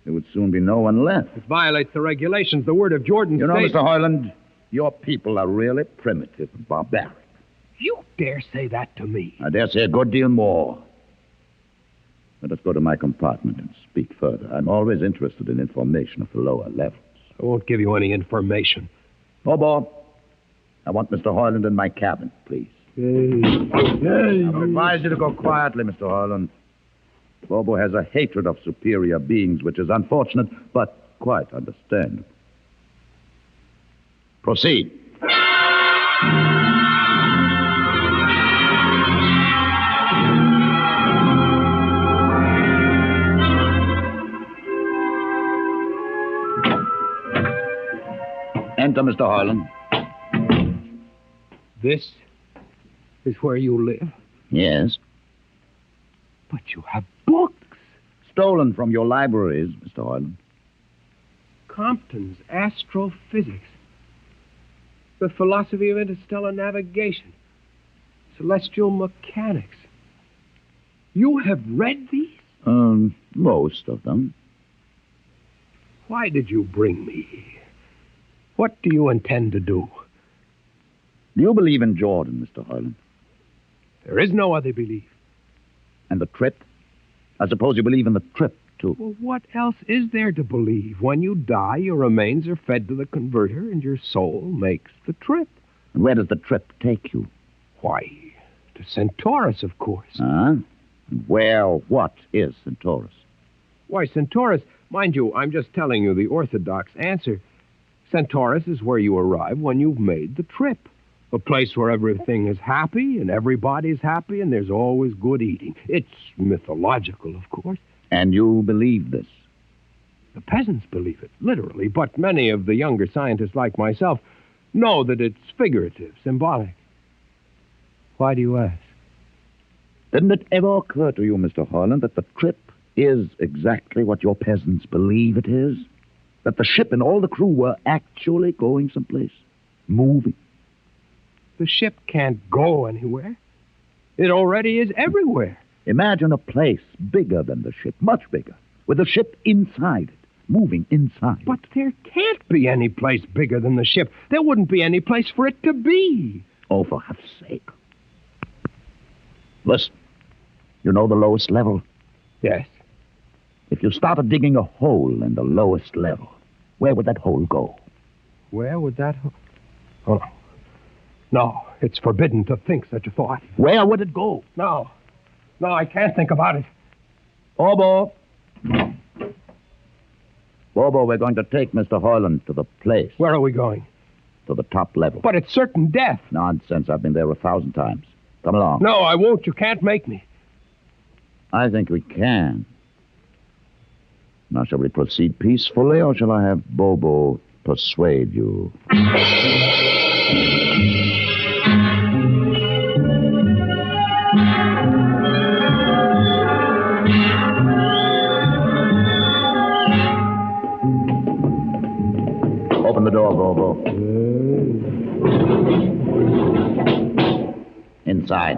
there would soon be no one left. It violates the regulations. The word of Jordan You know, states... Mr. Hoyland, your people are really primitive and barbaric. You dare say that to me? I dare say a good deal more. Let us go to my compartment and speak further. I'm always interested in information of the lower levels. I won't give you any information. Bobo, I want Mr. Hoyland in my cabin, please. I would advise you to go quietly, Mr. Hoyland. Bobo has a hatred of superior beings, which is unfortunate, but quite understandable. Proceed. Enter, Mr. Hoyland. This is where you live? Yes. But you have books. Stolen from your libraries, Mr. Hoyland. Compton's Astrophysics. The Philosophy of Interstellar Navigation. Celestial Mechanics. You have read these? Most of them. Why did you bring me here? What do you intend to do? Do you believe in Jordan, Mr. Hoyland? There is no other belief. And the trip? I suppose you believe in the trip, too. Well, what else is there to believe? When you die, your remains are fed to the converter, and your soul makes the trip. And where does the trip take you? Why, to Centaurus, of course. Huh? And what is Centaurus? Why, Centaurus, mind you, I'm just telling you the orthodox answer. Centaurus is where you arrive when you've made the trip. A place where everything is happy and everybody's happy and there's always good eating. It's mythological, of course. And you believe this? The peasants believe it, literally, but many of the younger scientists like myself know that it's figurative, symbolic. Why do you ask? Didn't it ever occur to you, Mr. Hoyland, that the trip is exactly what your peasants believe it is? That the ship and all the crew were actually going someplace, moving? The ship can't go anywhere. It already is everywhere. Imagine a place bigger than the ship, much bigger, with the ship inside it, moving inside. But there can't be any place bigger than the ship. There wouldn't be any place for it to be. Oh, for heaven's sake. Listen, you know the lowest level? Yes. If you started digging a hole in the lowest level, where would that hole go? Where would that hole... Hold on. No, it's forbidden to think such a thought. Where would it go? No, I can't think about it. Bobo. Bobo, we're going to take Mr. Hoyland to the place. Where are we going? To the top level. But it's certain death. Nonsense. I've been there 1,000 times. Come along. No, I won't. You can't make me. I think we can. Now, shall we proceed peacefully, or shall I have Bobo persuade you? Open the door, Bobo. Inside.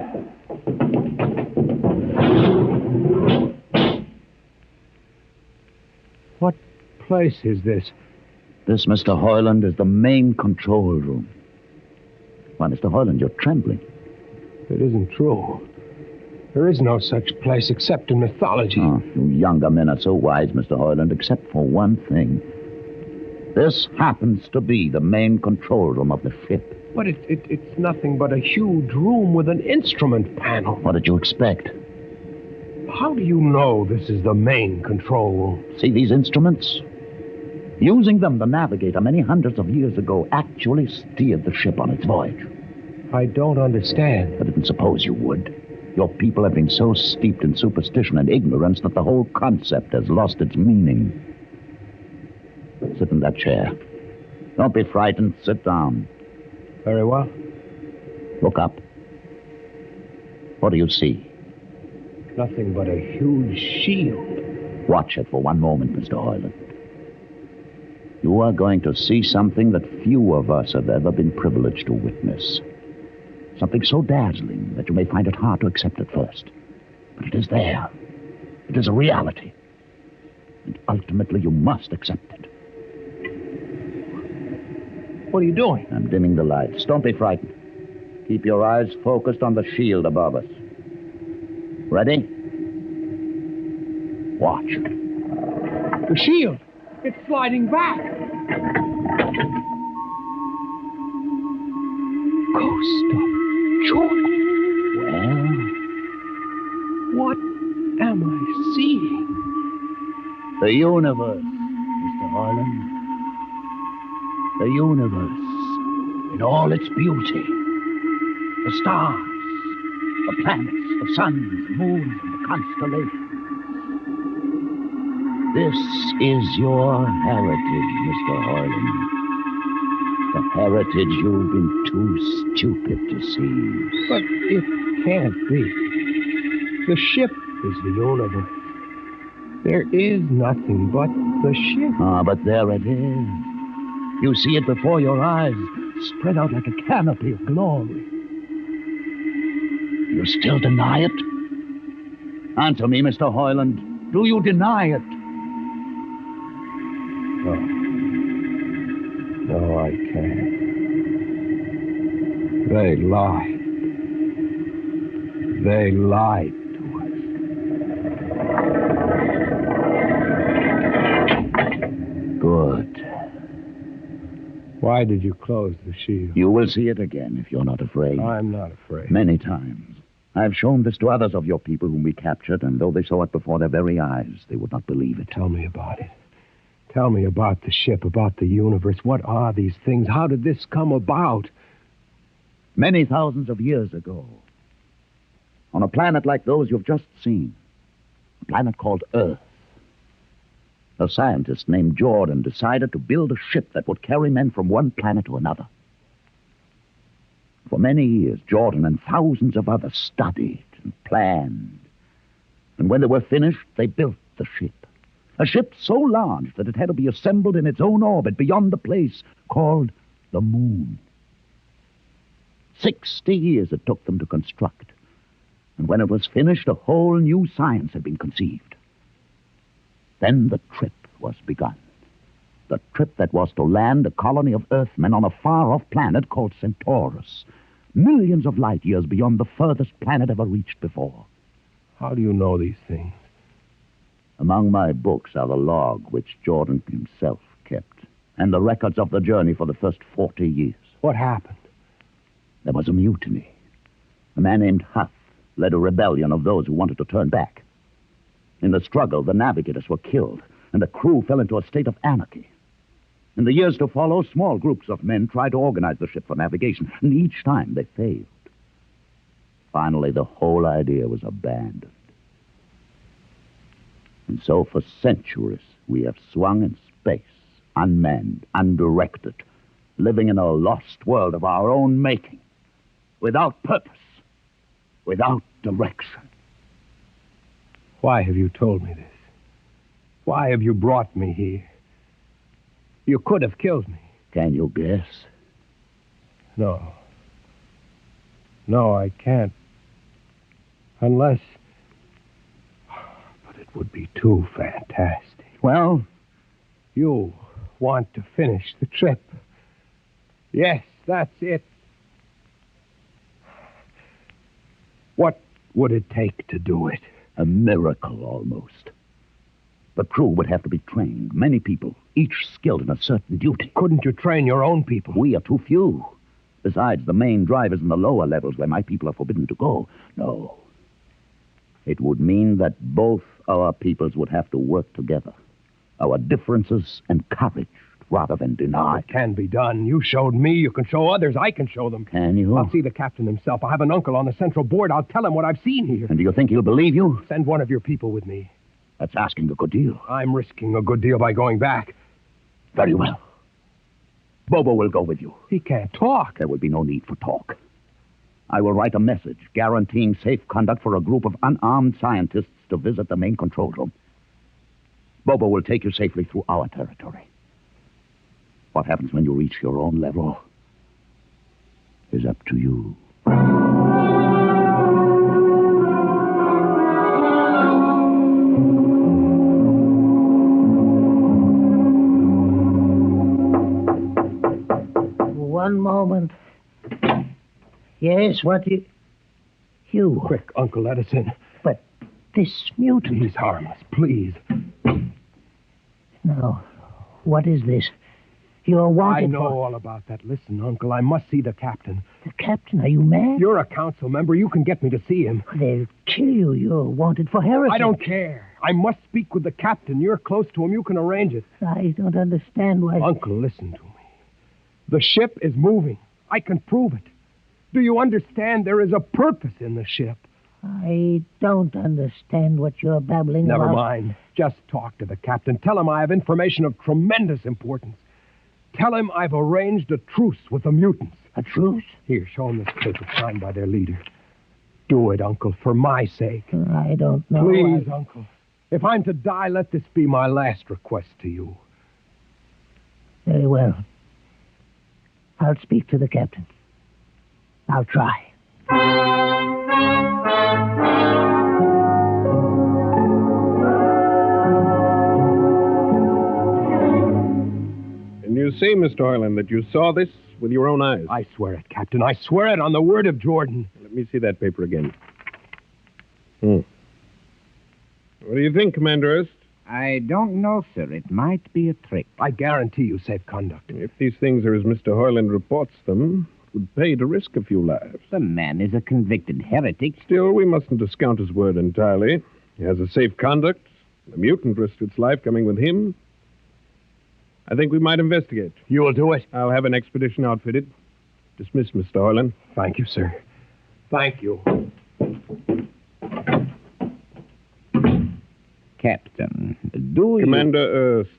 What place is this? This, Mr. Hoyland, is the main control room. Why, Mr. Hoyland, you're trembling. It isn't true. There is no such place except in mythology. Oh, you younger men are so wise, Mr. Hoyland, except for one thing. This happens to be the main control room of the ship. But it's nothing but a huge room with an instrument panel. What did you expect? How do you know this is the main control room? See these instruments? Using them, the navigator, many hundreds of years ago, actually steered the ship on its voyage. I don't understand. I didn't suppose you would. Your people have been so steeped in superstition and ignorance that the whole concept has lost its meaning. Sit in that chair. Don't be frightened. Sit down. Very well. Look up. What do you see? Nothing but a huge shield. Watch it for one moment, Mr. Hoyland. You are going to see something that few of us have ever been privileged to witness. Something so dazzling that you may find it hard to accept at first. But it is there. It is a reality. And ultimately you must accept it. What are you doing? I'm dimming the lights. Don't be frightened. Keep your eyes focused on the shield above us. Ready? Watch. The shield. It's sliding back. Ghost of Jordan. Well? What am I seeing? The universe, Mr. Hoyland. The universe in all its beauty. The stars, the planets, the suns, the moons, and the constellations. This is your heritage, Mr. Hoyland. The heritage you've been too stupid to see. But it can't be. The ship is the universe. There is nothing but the ship. Ah, but there it is. You see it before your eyes, spread out like a canopy of glory. You still deny it? Answer me, Mr. Hoyland. Do you deny it? No, I can't. They lied. They lied to us. Good. Why did you close the shield? You will see it again if you're not afraid. I'm not afraid. Many times. I've shown this to others of your people whom we captured, and though they saw it before their very eyes, they would not believe it. Tell me about it. Tell me about the ship, about the universe. What are these things? How did this come about? Many thousands of years ago, on a planet like those you've just seen, a planet called Earth, a scientist named Jordan decided to build a ship that would carry men from one planet to another. For many years, Jordan and thousands of others studied and planned. And when they were finished, they built the ship. A ship so large that it had to be assembled in its own orbit beyond the place called the moon. 60 years it took them to construct. And when it was finished, a whole new science had been conceived. Then the trip was begun. The trip that was to land a colony of Earthmen on a far-off planet called Centaurus, millions of light years beyond the furthest planet ever reached before. How do you know these things? Among my books are the log which Jordan himself kept, and the records of the journey for the first 40 years. What happened? There was a mutiny. A man named Huff led a rebellion of those who wanted to turn back. In the struggle, the navigators were killed, and the crew fell into a state of anarchy. In the years to follow, small groups of men tried to organize the ship for navigation, and each time they failed. Finally, the whole idea was abandoned. And so for centuries, we have swung in space, unmanned, undirected, living in a lost world of our own making, without purpose, without direction. Why have you told me this? Why have you brought me here? You could have killed me. Can you guess? No. No, I can't. Unless... But it would be too fantastic. Well? You want to finish the trip. Yes, that's it. What would it take to do it? A miracle, almost. The crew would have to be trained. Many people, each skilled in a certain duty. Couldn't you train your own people? We are too few. Besides, the main drivers in the lower levels where my people are forbidden to go. No. It would mean that both our peoples would have to work together. Our differences encouraged rather than denied. It can be done. You showed me. You can show others. I can show them. Can you? I'll see the captain himself. I have an uncle on the central board. I'll tell him what I've seen here. And do you think he'll believe you? Send one of your people with me. That's asking a good deal. I'm risking a good deal by going back. Very well. Bobo will go with you. He can't talk. There will be no need for talk. I will write a message guaranteeing safe conduct for a group of unarmed scientists to visit the main control room. Bobo will take you safely through our territory. What happens when you reach your own level is up to you. One moment. Yes, what you... You. Quick, Uncle, let us in. But this mutant... He's harmless, please. Now, what is this? You're wanted I know all about that. Listen, Uncle, I must see the captain. The captain? Are you mad? You're a council member. You can get me to see him. They'll kill you. You're wanted for heresy. I don't care. I must speak with the captain. You're close to him. You can arrange it. I don't understand why... Uncle, listen to me. The ship is moving. I can prove it. Do you understand? There is a purpose in the ship. I don't understand what you're babbling about. Never mind. Just talk to the captain. Tell him I have information of tremendous importance. Tell him I've arranged a truce with the mutants. A truce? Here, show him this paper signed by their leader. Do it, Uncle, for my sake. I don't know. Please, Uncle. If I'm to die, let this be my last request to you. Very well. I'll speak to the captain. I'll try. And you say, Mr. Hoyland, that you saw this with your own eyes? I swear it, Captain. I swear it on the word of Jordan. Let me see that paper again. What do you think, Commander Erst? I don't know, sir. It might be a trick. I guarantee you safe conduct. If these things are as Mr. Hoyland reports them, it would pay to risk a few lives. The man is a convicted heretic. Still, we mustn't discount his word entirely. He has a safe conduct. The mutant risked its life coming with him. I think we might investigate. You will do it? I'll have an expedition outfitted. Dismiss, Mr. Hoyland. Thank you, sir. Thank you. Captain, do you... Commander Erst.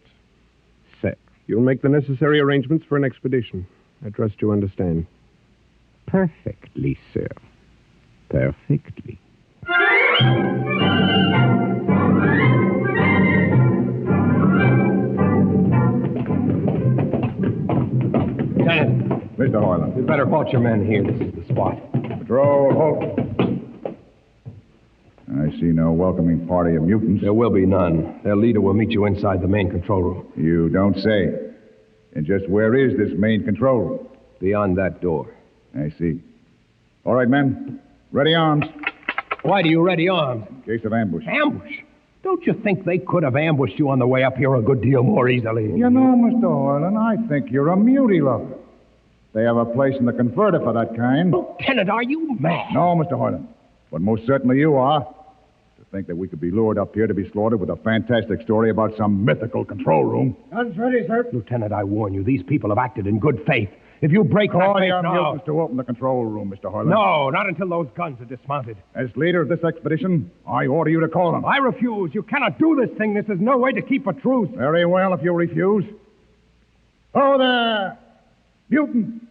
Sir. You'll make the necessary arrangements for an expedition. I trust you understand. Perfectly, sir. Perfectly. Lieutenant. Mr. Hoyland. You better halt your men here. This is the spot. Patrol, halt. I see no welcoming party of mutants. There will be none. Their leader will meet you inside the main control room. You don't say. And just where is this main control room? Beyond that door. I see. All right, men. Ready arms. Why do you ready arms? In case of ambush. Ambush? Don't you think they could have ambushed you on the way up here a good deal more easily? You know, Mr. Hoyland, I think you're a mutie lover. They have a place in the converter for that kind. Lieutenant, are you mad? No, Mr. Hoyland. But most certainly you are. To think that we could be lured up here to be slaughtered with a fantastic story about some mythical control room. Guns ready, sir. Lieutenant, I warn you, these people have acted in good faith. If you break that Call faith your now... mutants to open the control room, Mr. Hoyland. No, not until those guns are dismounted. As leader of this expedition, I order you to call them. I refuse. You cannot do this thing. This is no way to keep a truce. Very well, if you refuse. Oh, there! Mutant!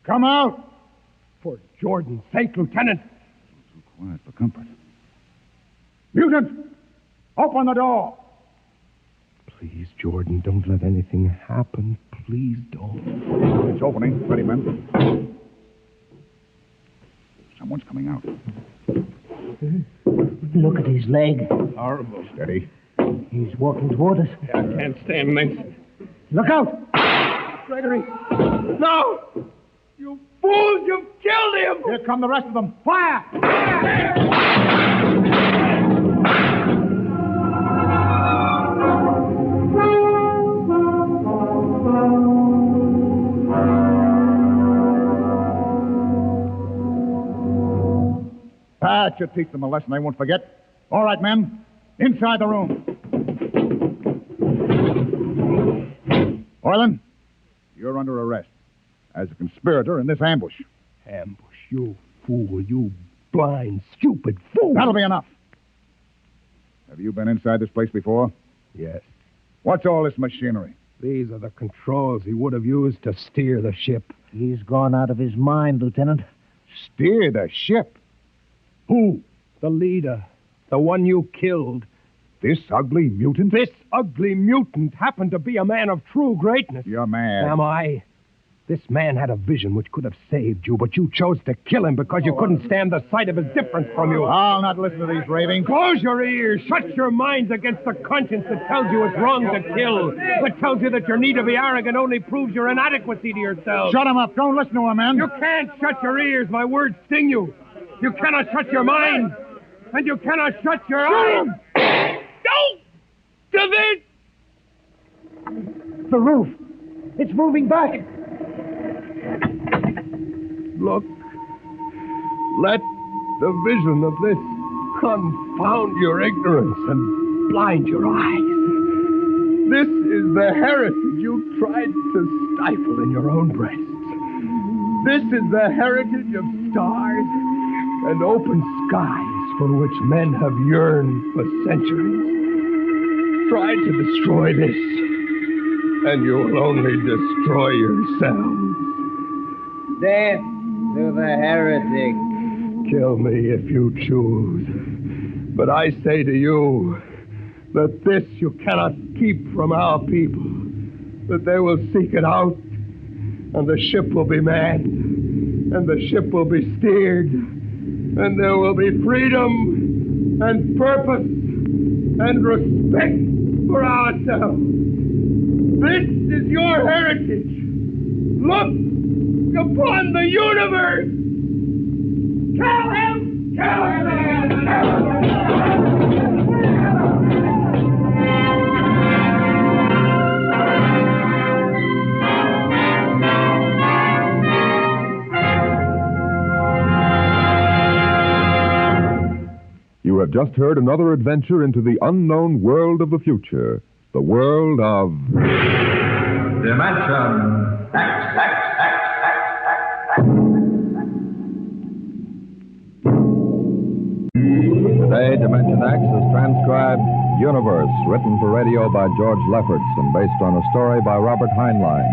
Come out! For Jordan's sake, Lieutenant. Too quiet for comfort. Mutant! Open the door! Please, Jordan, don't let anything happen. Please don't. It's opening. Ready, men. Someone's coming out. Look at his leg. Horrible. Steady. He's walking toward us. I can't stand this. Look out! Gregory! No! You fools! You've killed him! Here come the rest of them. Fire! That should teach them a lesson they won't forget. All right, men. Inside the room. Orland, you're under arrest as a conspirator in this ambush. Ambush, you fool, you blind, stupid fool. That'll be enough. Have you been inside this place before? Yes. What's all this machinery? These are the controls he would have used to steer the ship. He's gone out of his mind, Lieutenant. Steer the ship? Who? The leader. The one you killed. This ugly mutant? This ugly mutant happened to be a man of true greatness. You're mad. Am I? This man had a vision which could have saved you, but you chose to kill him because you couldn't stand the sight of his difference from you. I'll not listen to these ravings. Close your ears. Shut your minds against the conscience that tells you it's wrong to kill. That tells you that your need to be arrogant only proves your inadequacy to yourself. Shut him up. Don't listen to him, man. You can't shut your ears. My words sting you. You cannot shut your mind. And you cannot shut your eyes. Don't! To this! The roof. It's moving back. Look. Let the vision of this confound your ignorance and blind your eyes. This is the heritage you tried to stifle in your own breasts. This is the heritage of stars and open skies for which men have yearned for centuries. Try to destroy this, and you will only destroy yourselves. Death to the heretic. Kill me if you choose. But I say to you that this you cannot keep from our people, that they will seek it out, and the ship will be manned, and the ship will be steered, and there will be freedom and purpose and respect for ourselves. This is your heritage. Look upon the universe. Kill him! Kill him! You have just heard another adventure into the unknown world of the future, the world of... Dimension X. Today, Dimension X is transcribed Universe, written for radio by George Lefferts and based on a story by Robert Heinlein.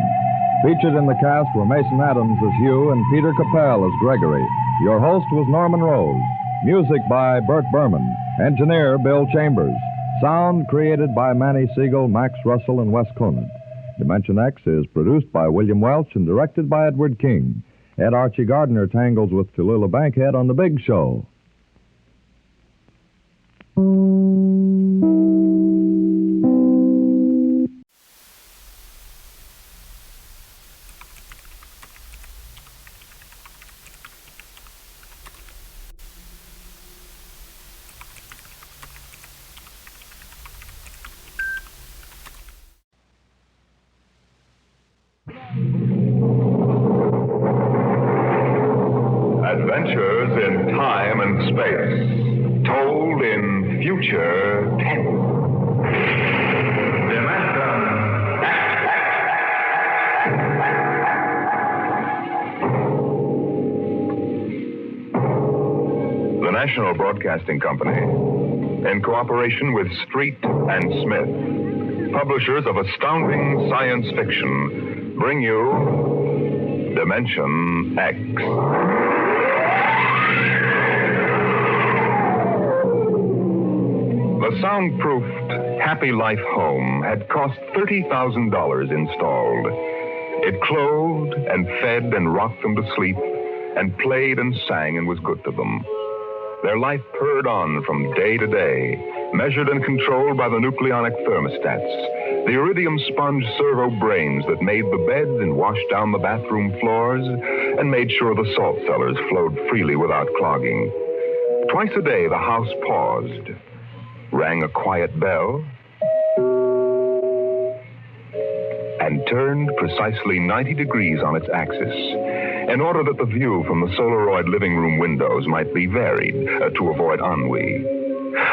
Featured in the cast were Mason Adams as Hugh and Peter Capell as Gregory. Your host was Norman Rose. Music by Bert Berman. Engineer Bill Chambers. Sound created by Manny Siegel, Max Russell, and Wes Conant. Dimension X is produced by William Welch and directed by Edward King. Ed Archie Gardner tangles with Tallulah Bankhead on The Big Show. Adventures in time and space, told in future tense. The National Broadcasting Company, in cooperation with Street and Smith, publishers of astounding science fiction, bring you Dimension X. The soundproofed Happy Life home had cost $30,000 installed. It clothed and fed and rocked them to sleep and played and sang and was good to them. Their life purred on from day to day, measured and controlled by the nucleonic thermostats, the iridium sponge servo brains that made the beds and washed down the bathroom floors and made sure the salt cellars flowed freely without clogging. Twice a day, the house paused, rang a quiet bell, and turned precisely 90 degrees on its axis in order that the view from the Solaroid living room windows might be varied to avoid ennui.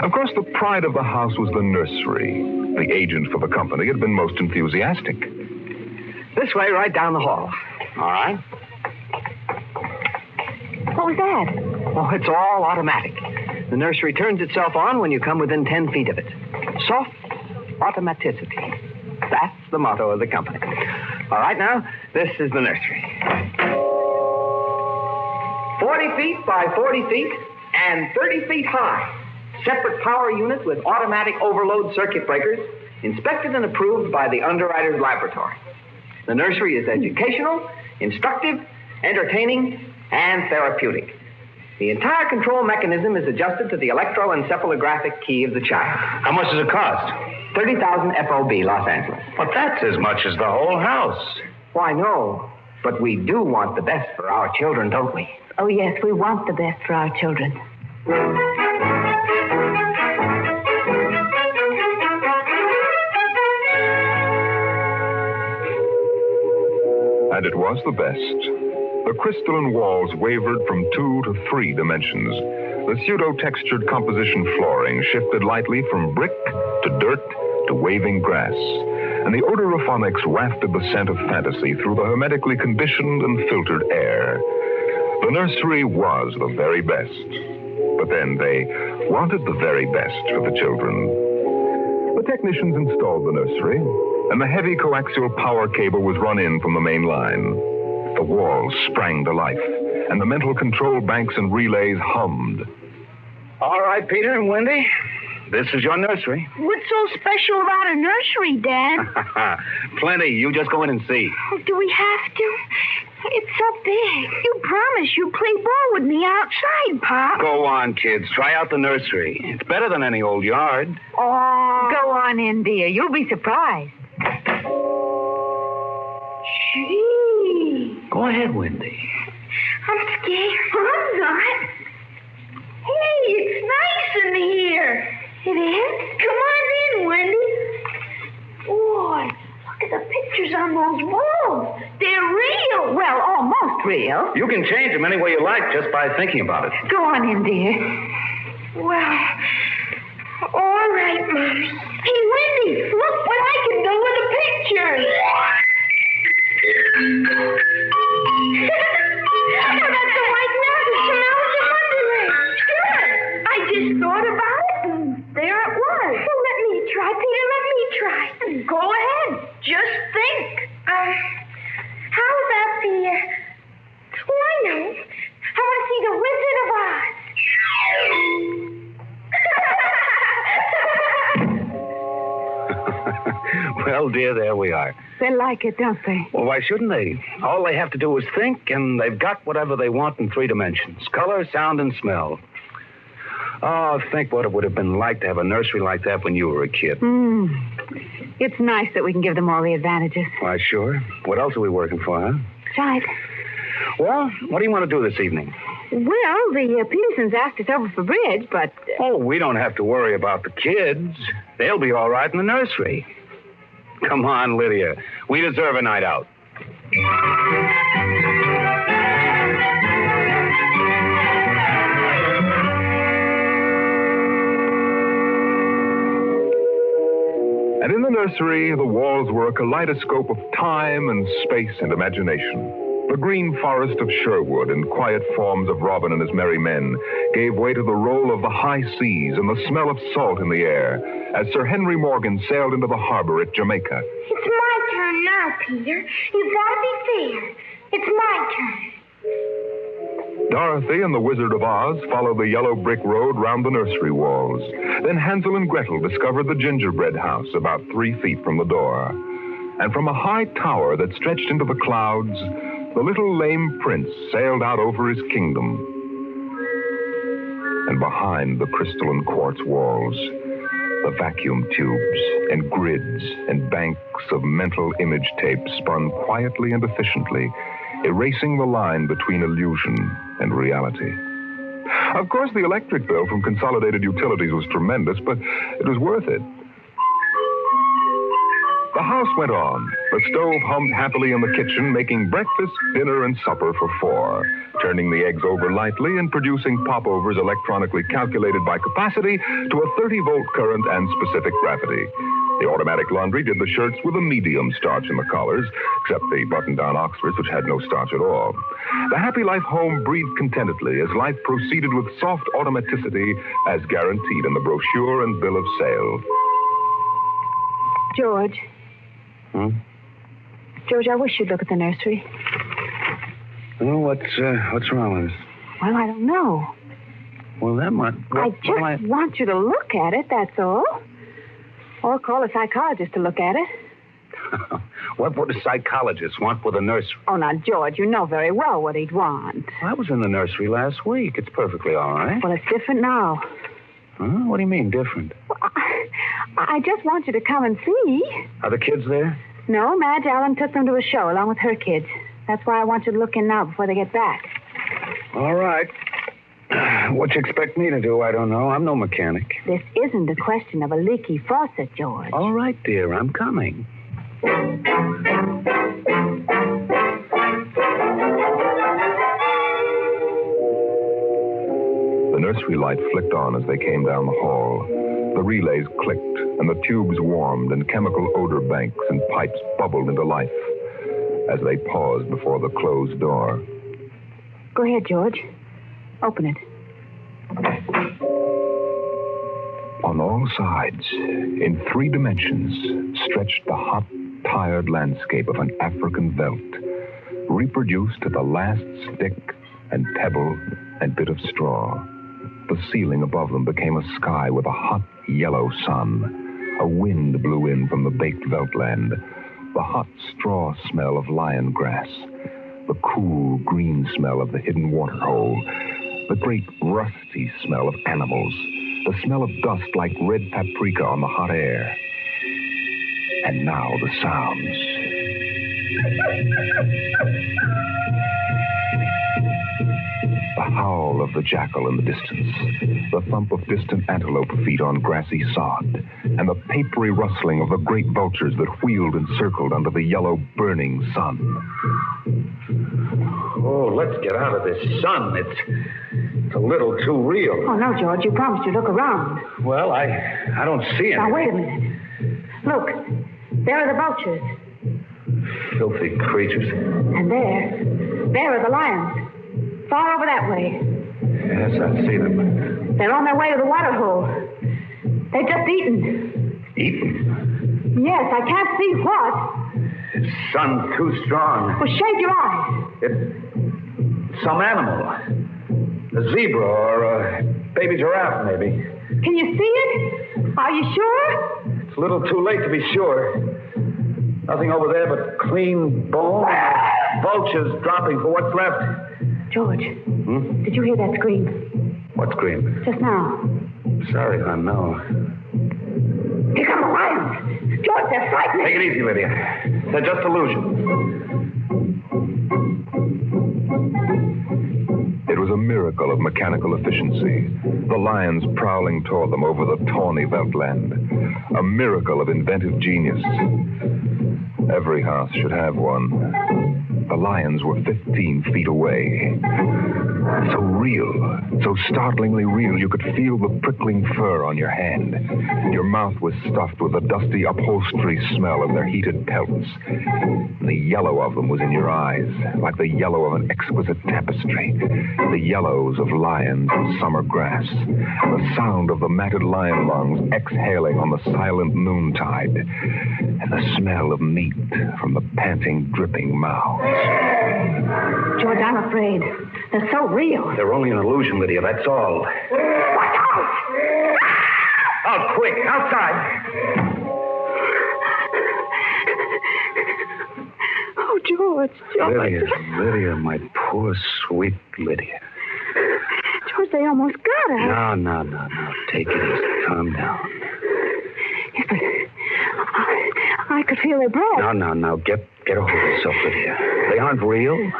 Of course, the pride of the house was the nursery. The agent for the company had been most enthusiastic. This way, right down the hall. All right. What was that? Oh, it's all automatic. The nursery turns itself on when you come within 10 feet of it. Soft automaticity. That's the motto of the company. All right, now, this is the nursery. 40 feet by 40 feet and 30 feet high. Separate power unit with automatic overload circuit breakers, inspected and approved by the underwriter's laboratory. The nursery is educational, instructive, entertaining, and therapeutic. The entire control mechanism is adjusted to the electroencephalographic key of the child. How much does it cost? 30,000 FOB, Los Angeles. But that's as much as the whole house. Why, no. But we do want the best for our children, don't we? Oh, yes, we want the best for our children. And it was the best. The crystalline walls wavered from 2 to 3 dimensions. The pseudo-textured composition flooring shifted lightly from brick to dirt to waving grass. And the odorophonics wafted the scent of fantasy through the hermetically conditioned and filtered air. The nursery was the very best. But then they wanted the very best for the children. The technicians installed the nursery, and the heavy coaxial power cable was run in from the main line. The walls sprang to life, and the mental control banks and relays hummed. All right, Peter and Wendy, this is your nursery. What's so special about a nursery, Dad? Plenty. You just go in and see. Oh, do we have to? It's so big. You promised you'd play ball with me outside, Pop. Go on, kids. Try out the nursery. It's better than any old yard. Oh. Go on in, dear. You'll be surprised. Gee. Go ahead, Wendy. I'm scared. I'm not. Hey, it's nice in here. It is? Come on in, Wendy. Boy, look at the pictures on those walls. They're real. Well, almost real. You can change them any way you like just by thinking about it. Go on in, dear. Well, all right, Mommy. Hey, Wendy, look what I can do with the pictures. Oh, that's the white mountain smells of Wonderland. Sure. I just thought about it, and there it was. Well, let me try, Peter. Let me try. Go ahead. Just think. How about the... Oh, I know. I want to see the Wizard of Oz. Well, dear, there we are. They like it, don't they? Well, why shouldn't they? All they have to do is think, and they've got whatever they want in 3 dimensions. Color, sound, and smell. Oh, think what it would have been like to have a nursery like that when you were a kid. It's nice that we can give them all the advantages. Why, sure. What else are we working for, huh? Right. Well, what do you want to do this evening? Well, the Petersons asked us over for bridge, but... Oh, we don't have to worry about the kids. They'll be all right in the nursery. Come on, Lydia. We deserve a night out. And in the nursery, the walls were a kaleidoscope of time and space and imagination. The green forest of Sherwood and quiet forms of Robin and his merry men gave way to the roll of the high seas and the smell of salt in the air as Sir Henry Morgan sailed into the harbor at Jamaica. It's my turn now, Peter. You've got to be fair. It's my turn. Dorothy and the Wizard of Oz followed the yellow brick road round the nursery walls. Then Hansel and Gretel discovered the gingerbread house about 3 feet from the door. And from a high tower that stretched into the clouds, the little lame prince sailed out over his kingdom. And behind the crystal and quartz walls, the vacuum tubes and grids and banks of mental image tape spun quietly and efficiently, erasing the line between illusion and reality. Of course, the electric bill from Consolidated Utilities was tremendous, but it was worth it. The house went on. The stove hummed happily in the kitchen, making breakfast, dinner, and supper for 4, turning the eggs over lightly and producing popovers electronically calculated by capacity to a 30-volt current and specific gravity. The automatic laundry did the shirts with a medium starch in the collars, except the button-down Oxfords, which had no starch at all. The Happy Life home breathed contentedly as life proceeded with soft automaticity as guaranteed in the brochure and bill of sale. George. George, I wish you'd look at the nursery. Well, what's wrong with it? Well, I don't know. Well, that might... I just want you to look at it, that's all. Or call a psychologist to look at it. What would a psychologist want with a nursery? Oh, now, George, you know very well what he'd want. I was in the nursery last week. It's perfectly all right. Well, it's different now. Huh? What do you mean, different? Well, I just want you to come and see. Are the kids there? No, Madge Allen took them to a show along with her kids. That's why I want you to look in now before they get back. All right. What you expect me to do, I don't know. I'm no mechanic. This isn't a question of a leaky faucet, George. All right, dear, I'm coming. The nursery light flicked on as they came down the hall. The relays clicked, and the tubes warmed, and chemical odor banks and pipes bubbled into life as they paused before the closed door. Go ahead, George. Open it. On all sides, in 3 dimensions, stretched the hot, tired landscape of an African veldt, reproduced to the last stick and pebble and bit of straw. The ceiling above them became a sky with a hot, yellow sun. A wind blew in from the baked veldtland. The hot straw smell of lion grass. The cool, green smell of the hidden waterhole. The great, rusty smell of animals. The smell of dust like red paprika on the hot air. And now the sounds. The howl of the jackal in the distance, the thump of distant antelope feet on grassy sod, and the papery rustling of the great vultures that wheeled and circled under the yellow, burning sun. Oh, let's get out of this sun. It's a little too real. Oh, no, George, you promised you'd look around. Well, I don't see anything. Now, wait a minute. Look, there are the vultures. Filthy creatures. And there are the lions. Far over that way. Yes, I see them. They're on their way to the water hole. They've just eaten. Eaten? Yes, I can't see what. The sun's too strong. Well, shade your eyes. It's some animal. A zebra or a baby giraffe, maybe. Can you see it? Are you sure? It's a little too late to be sure. Nothing over there but clean bone. Vultures dropping for what's left. George, did you hear that scream? What scream? Just now. Sorry, hon, no. Here come the lions. George, they're frightening. Take it easy, Lydia. They're just illusions. It was a miracle of mechanical efficiency. The lions prowling toward them over the tawny veldtland. A miracle of inventive genius. Every house should have one. the lions were 15 feet away. So real, so startlingly real, you could feel the prickling fur on your hand. Your mouth was stuffed with the dusty upholstery smell of their heated pelts. And the yellow of them was in your eyes, like the yellow of an exquisite tapestry. The yellows of lions and summer grass. The sound of the matted lion lungs exhaling on the silent noontide. And the smell of meat from the panting, dripping mouths. George, I'm afraid. They're so real. They're only an illusion, Lydia, that's all. Watch out! Out, quick, outside! Oh, George. Lydia, my poor, sweet Lydia. George, they almost got us. No. Take it easy. Calm down. Yes, but I could feel their breath. No. Get a hold of yourself, Lydia. They aren't real.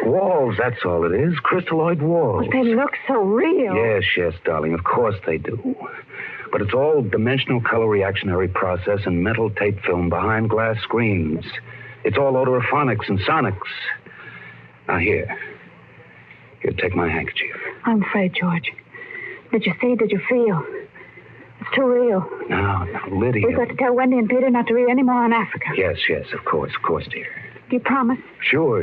Walls, that's all it is. Crystalloid walls. But they look so real. Yes, darling. Of course they do. But it's all dimensional color reactionary process and metal tape film behind glass screens. It's all odorophonics and sonics. Now, here, take my handkerchief. I'm afraid, George. Did you see? Did you feel? It's too real. No, Lydia. We've got to tell Wendy and Peter not to read any more on Africa. Yes, of course, dear. Do you promise? Sure.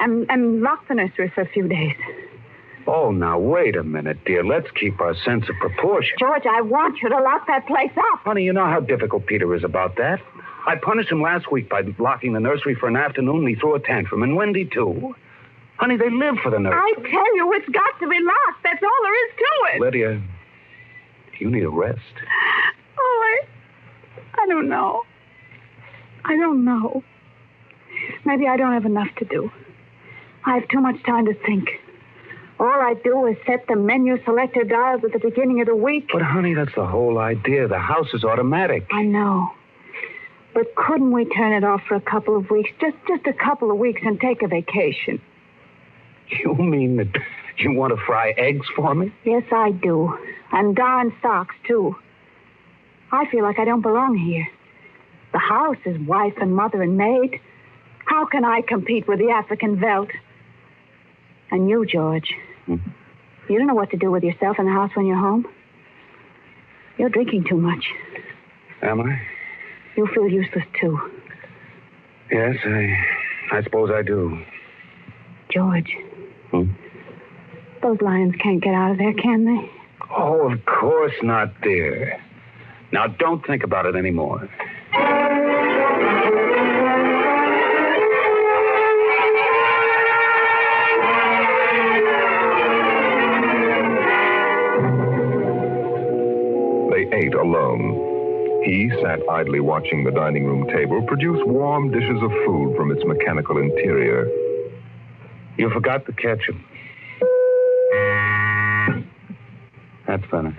And lock the nursery for a few days. Oh, now, wait a minute, dear. Let's keep our sense of proportion. George, I want you to lock that place up. Honey, you know how difficult Peter is about that. I punished him last week by locking the nursery for an afternoon, and he threw a tantrum, and Wendy, too. Honey, they live for the nursery. I tell you, it's got to be locked. That's all there is to it. Lydia, you need a rest. Oh, I don't know. Maybe I don't have enough to do. I have too much time to think. All I do is set the menu selector dials at the beginning of the week. But, honey, that's the whole idea. The house is automatic. I know. But couldn't we turn it off for a couple of weeks? Just a couple of weeks and take a vacation. You mean that you want to fry eggs for me? Yes, I do. And darn socks, too. I feel like I don't belong here. The house is wife and mother and maid. How can I compete with the African veldt? And you, George, you don't know what to do with yourself in the house when you're home. You're drinking too much. Am I? You feel useless, too. Yes, I suppose I do. George. Those lions can't get out of there, can they? Oh, of course not, dear. Now, don't think about it anymore. They ate alone. He sat idly watching the dining room table produce warm dishes of food from its mechanical interior. You forgot the ketchup. That's better.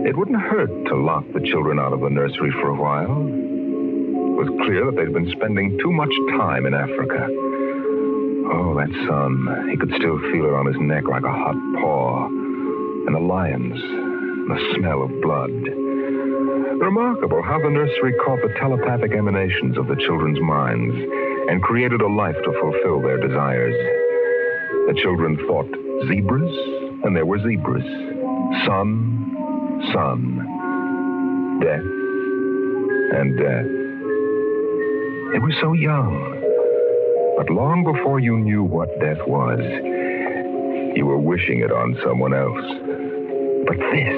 It wouldn't hurt to lock the children out of the nursery for a while. It was clear that they'd been spending too much time in Africa. Oh, that sun. He could still feel it on his neck like a hot paw. And the lions, the smell of blood. Remarkable how the nursery caught the telepathic emanations of the children's minds and created a life to fulfill their desires. The children thought zebras, and there were zebras. Sun, death, and death. They were so young. But long before you knew what death was, you were wishing it on someone else. But this,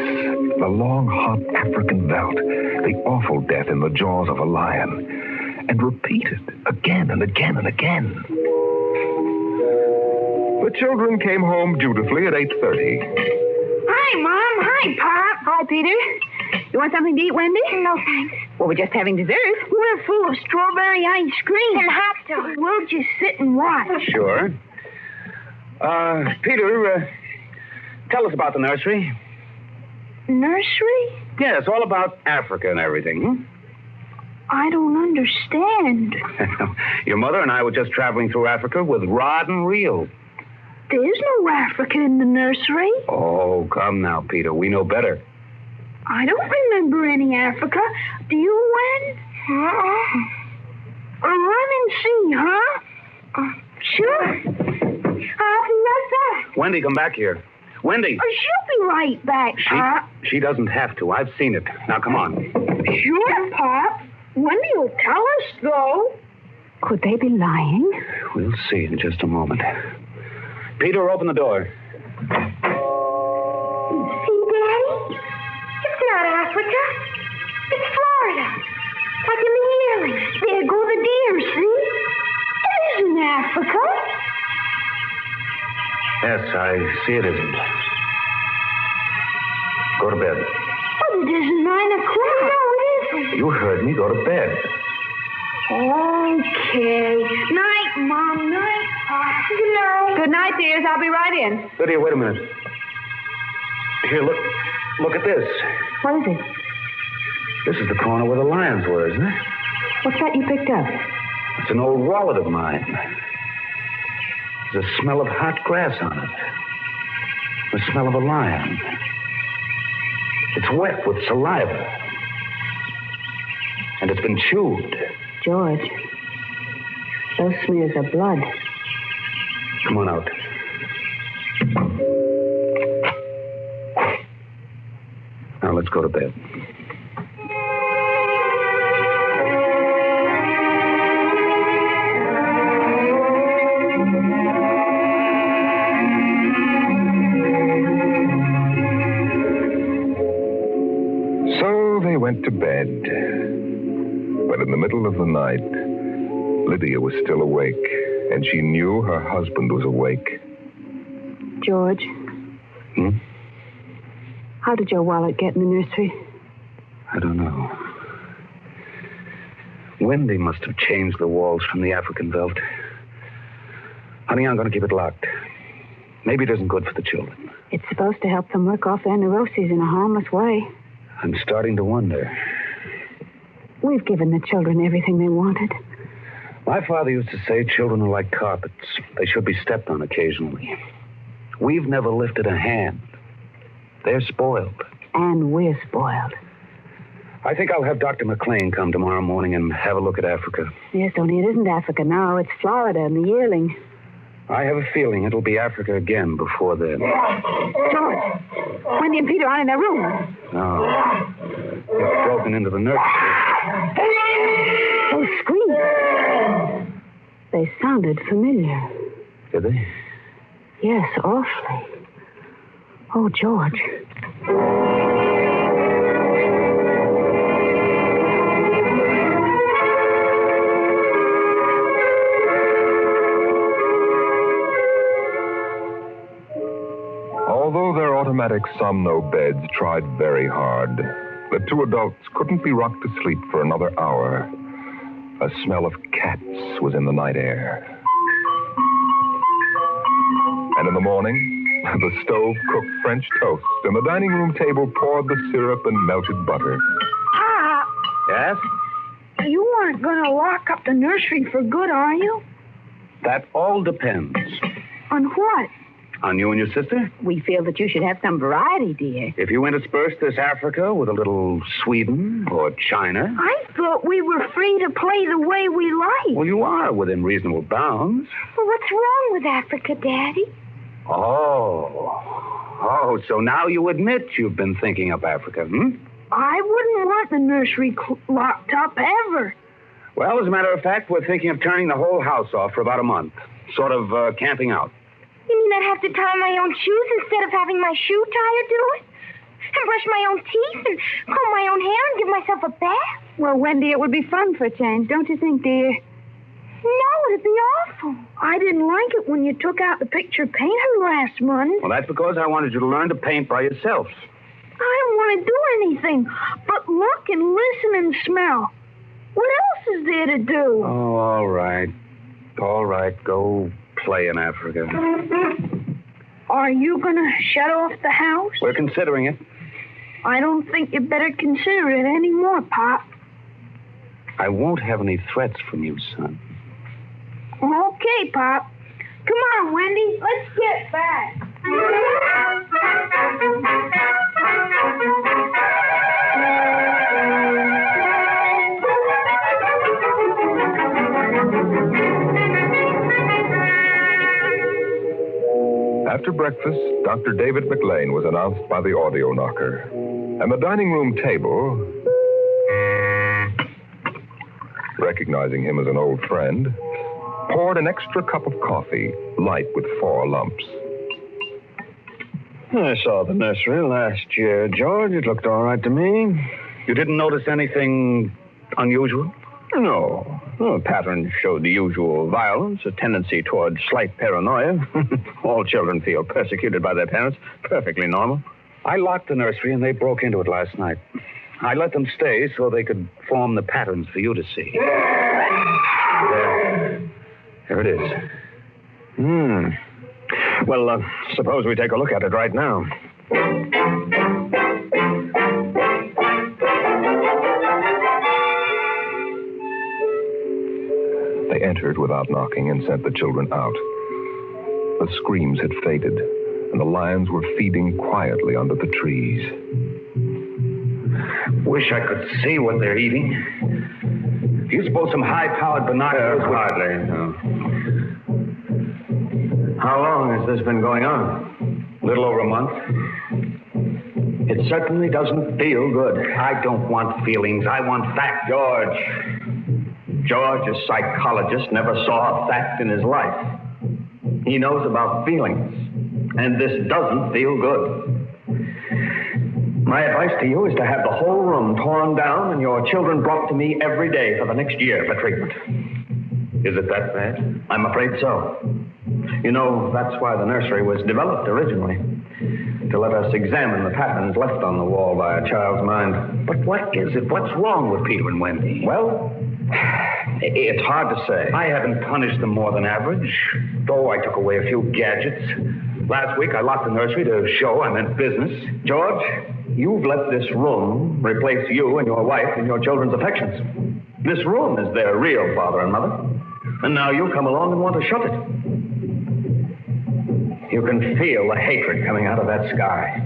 the long, hot African veldt, the awful death in the jaws of a lion, and repeated again and again and again. The children came home dutifully at 8:30. Hi, Mom. Hi, Pop. Hi, Peter. You want something to eat, Wendy? No, thanks. Well, we're just having dessert. We're full of strawberry ice cream and hot dogs. We'll just sit and watch. Sure. Peter, tell us about the nursery. Nursery? Yeah, it's all about Africa and everything. I don't understand. Your mother and I were just traveling through Africa with rod and reel. There's no Africa in the nursery. Oh, come now, Peter. We know better. I don't remember any Africa. Do you, Wen? Run and see, huh? Sure. I'll be right back. Wendy, come back here. Wendy. She'll be right back, Pop. She doesn't have to. I've seen it. Now, come on. Sure, Pop. Wendy will tell us, though. Could they be lying? We'll see in just a moment. Peter, open the door. See, Daddy? It's not Africa. It's Florida. Like in the yearling. There go the deer, see? It isn't Africa. Yes, I see it isn't. Go to bed. But it isn't 9 o'clock. No, it isn't. You heard me. Go to bed. Okay. Night, Mom. Night, Pop. Good night. Good night, dears. I'll be right in. Lydia, wait a minute. Here, look at this. What is it? This is the corner where the lions were, isn't it? What's that you picked up? It's an old wallet of mine. There's a smell of hot grass on it. The smell of a lion. It's wet with saliva. And it's been chewed. George, those smears of blood. Come on out. Now let's go to bed. So they went to bed. But in the middle of the night, Lydia was still awake, and she knew her husband was awake. George. Hmm? How did your wallet get in the nursery? I don't know. Wendy must have changed the walls from the African veldt. Honey, I'm going to keep it locked. Maybe it isn't good for the children. It's supposed to help them work off their neuroses in a harmless way. I'm starting to wonder. We've given the children everything they wanted. My father used to say children are like carpets. They should be stepped on occasionally. We've never lifted a hand. They're spoiled. And we're spoiled. I think I'll have Dr. McLean come tomorrow morning and have a look at Africa. Yes, only it isn't Africa now. It's Florida and the yearling. I have a feeling it'll be Africa again before then. George, Wendy and Peter aren't in their room. No. They've broken into the nursery. Those screams. They sounded familiar. Did they? Yes, awfully. Oh, George. Although their automatic somno beds tried very hard, the two adults couldn't be rocked to sleep for another hour. A smell of cats was in the night air. And in the morning, the stove cooked French toast, and the dining room table poured the syrup and melted butter. Pop, Yes? you aren't going to lock up the nursery for good, are you? That all depends. On what? On you and your sister? We feel that you should have some variety, dear. If you intersperse this Africa with a little Sweden or China. I thought we were free to play the way we like. Well, you are within reasonable bounds. Well, what's wrong with Africa, Daddy? Oh, so now you admit you've been thinking up Africa, hmm? I wouldn't want the nursery locked up ever. Well, as a matter of fact, we're thinking of turning the whole house off for about a month. Sort of camping out. You mean I'd have to tie my own shoes instead of having my shoe tire do it? And brush my own teeth and comb my own hair and give myself a bath? Well, Wendy, it would be fun for a change, don't you think, dear? No, it'd be awful. I didn't like it when you took out the picture painter last month. Well, that's because I wanted you to learn to paint by yourself. I don't want to do anything but look and listen and smell. What else is there to do? Oh, all right. All right, go play in Africa. Are you going to shut off the house? We're considering it. I don't think you better consider it anymore, Pop. I won't have any threats from you, son. Okay, Pop. Come on, Wendy. Let's get back. After breakfast, Dr. David McLean was announced by the audio knocker. And the dining room table, recognizing him as an old friend, poured an extra cup of coffee, light with 4 lumps. I saw the nursery last year, George. It looked all right to me. You didn't notice anything unusual? No. The pattern showed the usual violence, a tendency toward slight paranoia. All children feel persecuted by their parents. Perfectly normal. I locked the nursery and they broke into it last night. I let them stay so they could form the patterns for you to see. There it is. Well, suppose we take a look at it right now. They entered without knocking and sent the children out. The screams had faded, and the lions were feeding quietly under the trees. Wish I could see what they're eating. Do you suppose some high-powered binoculars would... Hardly, no. How long has this been going on? A little over a month. It certainly doesn't feel good. I don't want feelings. I want fact. George, a psychologist, never saw a fact in his life. He knows about feelings, and this doesn't feel good. My advice to you is to have the whole room torn down and your children brought to me every day for the next year for treatment. Is it that bad? I'm afraid so. You know, that's why the nursery was developed originally, to let us examine the patterns left on the wall by a child's mind. But what is it? What's wrong with Peter and Wendy? Well, it's hard to say. I haven't punished them more than average, though I took away a few gadgets. Last week, I locked the nursery to show I meant business. George, you've let this room replace you and your wife and your children's affections. This room is their real father and mother. And now you come along and want to shut it. You can feel the hatred coming out of that sky.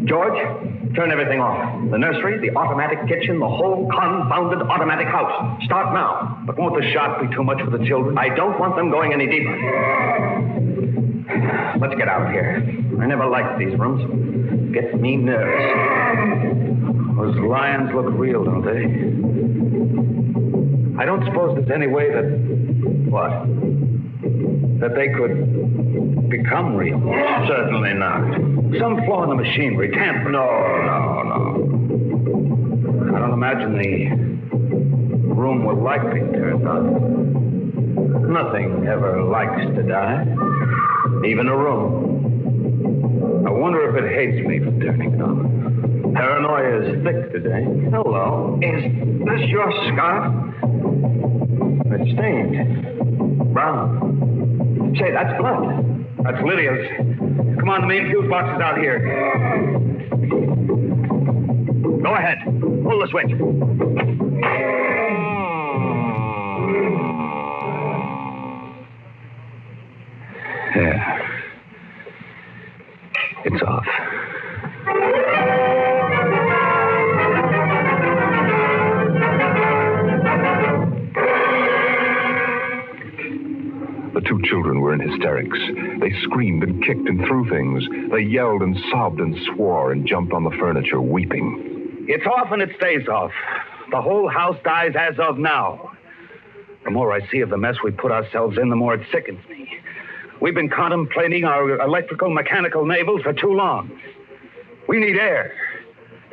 George, turn everything off. The nursery, the automatic kitchen, the whole confounded automatic house. Start now. But won't the shock be too much for the children? I don't want them going any deeper. Let's get out of here. I never liked these rooms. Gets me nervous. Those lions look real, don't they? I don't suppose there's any way that... What? That they could become real. Certainly not. Some flaw in the machinery, tamper. No. I don't imagine the room will like being turned on. Nothing ever likes to die. Even a room. I wonder if it hates me for turning it on. Paranoia is thick today. Hello. Is this your scarf? It's stained. Brown. Say, that's blood. That's Lydia's. Come on, the main fuse box is out here. Go ahead. Pull the switch. Yeah. It's off. The 2 children were in hysterics. They screamed and kicked and threw things. They yelled and sobbed and swore and jumped on the furniture, weeping. It's off and it stays off. The whole house dies as of now. The more I see of the mess we put ourselves in, the more it sickens me. We've been contemplating our electrical, mechanical navels for too long. We need air.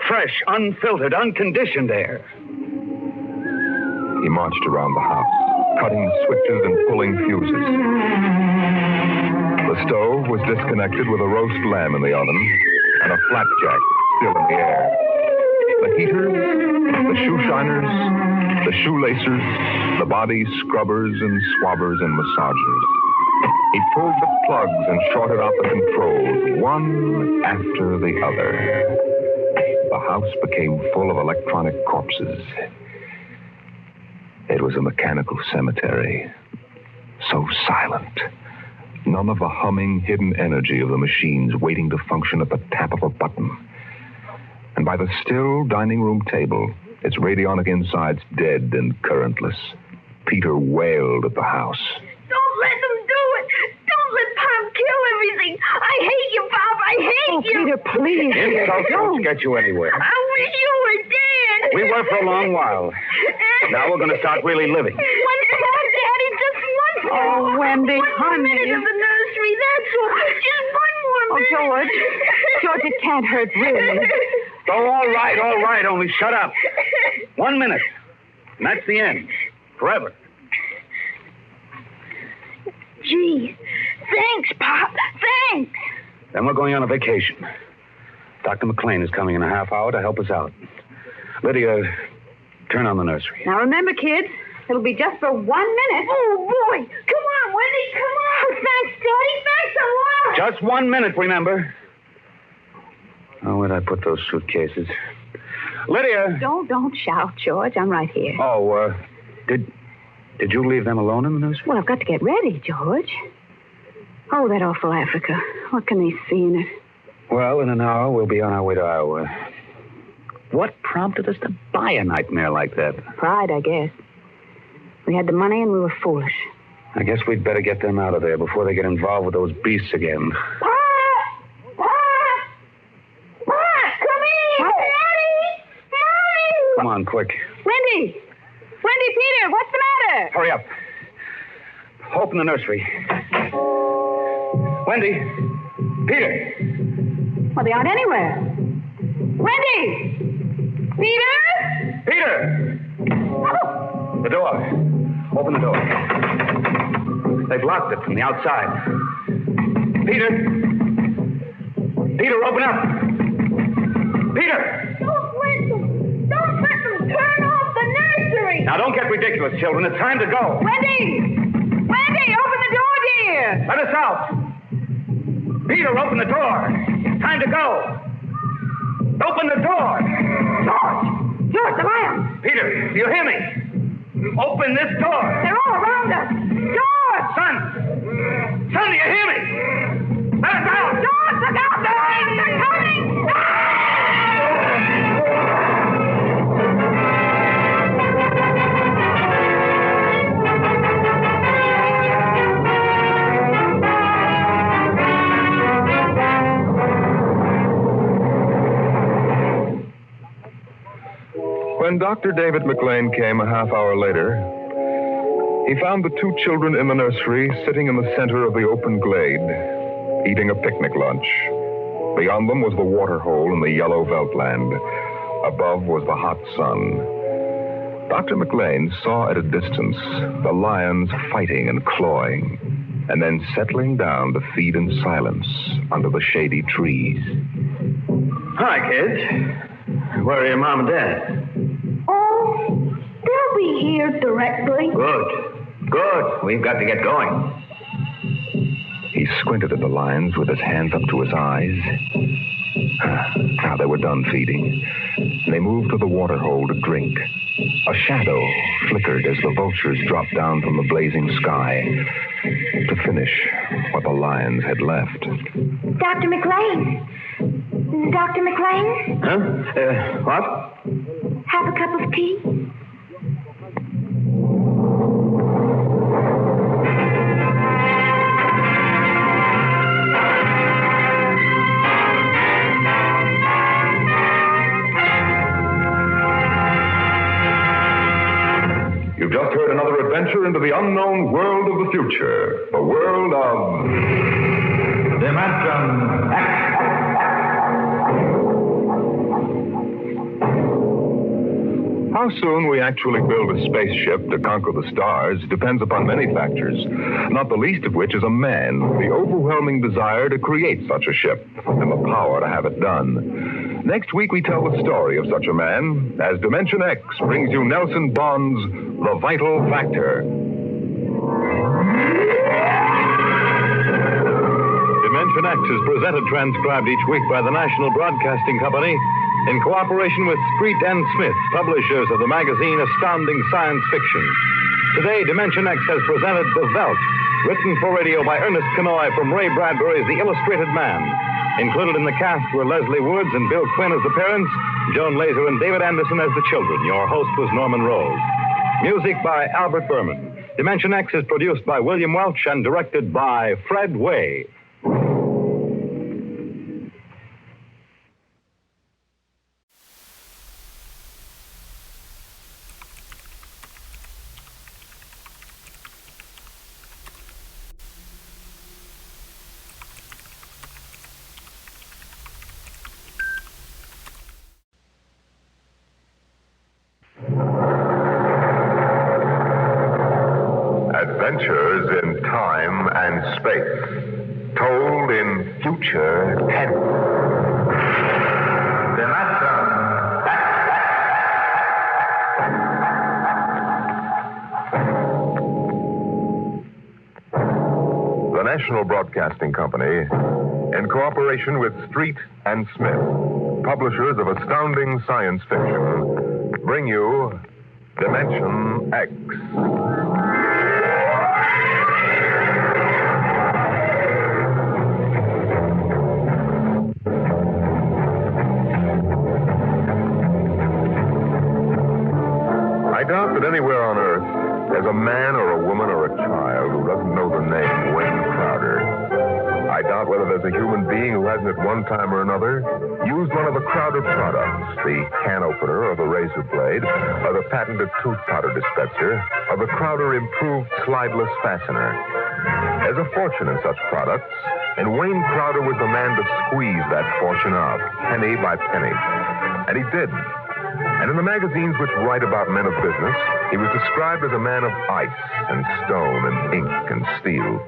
Fresh, unfiltered, unconditioned air. He marched around the house, cutting switches and pulling fuses. The stove was disconnected with a roast lamb in the oven and a flapjack still in the air. The heaters, the shoe shiners, the shoelacers, the body scrubbers and swabbers and massagers. He pulled the plugs and shorted out the controls, one after the other. The house became full of electronic corpses. It was a mechanical cemetery, so silent. None of the humming, hidden energy of the machines waiting to function at the tap of a button. And by the still dining room table, its radionic insides dead and currentless, Peter wailed at the house. Don't let them do it! Don't let Pop kill I hate you, Bob. I hate you. Peter, please. Insults don't get you anywhere. I wish you were dead. We were for a long while. Now we're going to start really living. One more, Daddy. Just one more. Oh, Wendy, one honey. more minute of the nursery. That's all. Just one more minute. George. George, it can't hurt, really. Oh, all right. Only shut up. 1 minute. And that's the end. Forever. Gee, thanks, Pop. Thanks. Then we're going on a vacation. Dr. McLean is coming in a half hour to help us out. Lydia, turn on the nursery. Now remember, kids, it'll be just for 1 minute. Oh, boy. Come on, Wendy. Come on. Thanks, Daddy. Thanks a lot. Just 1 minute, remember. Oh, where'd I put those suitcases? Lydia! Don't shout, George. I'm right here. Oh, did you leave them alone in the nursery? Well, I've got to get ready, George. Oh, that awful Africa. What can they see in it? Well, in an hour, we'll be on our way to Iowa. What prompted us to buy a nightmare like that? Pride, I guess. We had the money and we were foolish. I guess we'd better get them out of there before they get involved with those beasts again. Come on, quick. Wendy, Peter, what's the matter? Hurry up. Open the nursery. Wendy. Peter. Well, they aren't anywhere. Wendy! Peter? Peter! Oh. The door. Open the door. They've locked it from the outside. Peter! Peter, open up! Peter! Don't let them turn off the nursery. Now, don't get ridiculous, children. It's time to go. Wendy, open the door, dear. Let us out. Peter, open the door. It's time to go. Open the door. George, the lions. Peter, do you hear me? Open this door. They're all around us. George! Son, do you hear me? Let us out. George, look out. The lions are coming. When Dr. David McLean came a half hour later, he found the two children in the nursery sitting in the center of the open glade, eating a picnic lunch. Beyond them was the water hole in the yellow veldland. Above was the hot sun. Dr. McLean saw at a distance the lions fighting and clawing, and then settling down to feed in silence under the shady trees. Hi, kids. Where are your mom and dad? Oh, they'll be here directly. Good. We've got to get going. He squinted at the lions with his hands up to his eyes. Now they were done feeding. They moved to the water hole to drink. A shadow flickered as the vultures dropped down from the blazing sky to finish what the lions had left. Dr. McLean. Dr. McLean? Huh? What? Have a cup of tea? You've just heard another adventure into the unknown world of the future. The world of Dimension X. How soon we actually build a spaceship to conquer the stars depends upon many factors, not the least of which is a man, the overwhelming desire to create such a ship, and the power to have it done. Next week, we tell the story of such a man as Dimension X brings you Nelson Bond's The Vital Factor. Dimension X is presented transcribed each week by the National Broadcasting Company in cooperation with Street and Smith, publishers of the magazine Astounding Science Fiction. Today, Dimension X has presented The Veldt, written for radio by Ernest Kenoy from Ray Bradbury's The Illustrated Man. Included in the cast were Leslie Woods and Bill Quinn as the parents, Joan Laser and David Anderson as the children. Your host was Norman Rose. Music by Albert Berman. Dimension X is produced by William Welch and directed by Fred Way. Adventures in time and space, told in future tense. The National Broadcasting Company, in cooperation with Street and Smith, publishers of astounding science fiction, bring you Dimension X. I doubt that anywhere on Earth there's a man or a woman or a child who doesn't know the name Wayne Crowder. I doubt whether there's a human being who hasn't at one time or another used one of the Crowder products, the can opener or the razor blade, or the patented tooth powder dispenser, or the Crowder improved slideless fastener. There's a fortune in such products, and Wayne Crowder was the man to squeeze that fortune out, penny by penny. And he did. And in the magazines which write about men of business, he was described as a man of ice and stone and ink and steel.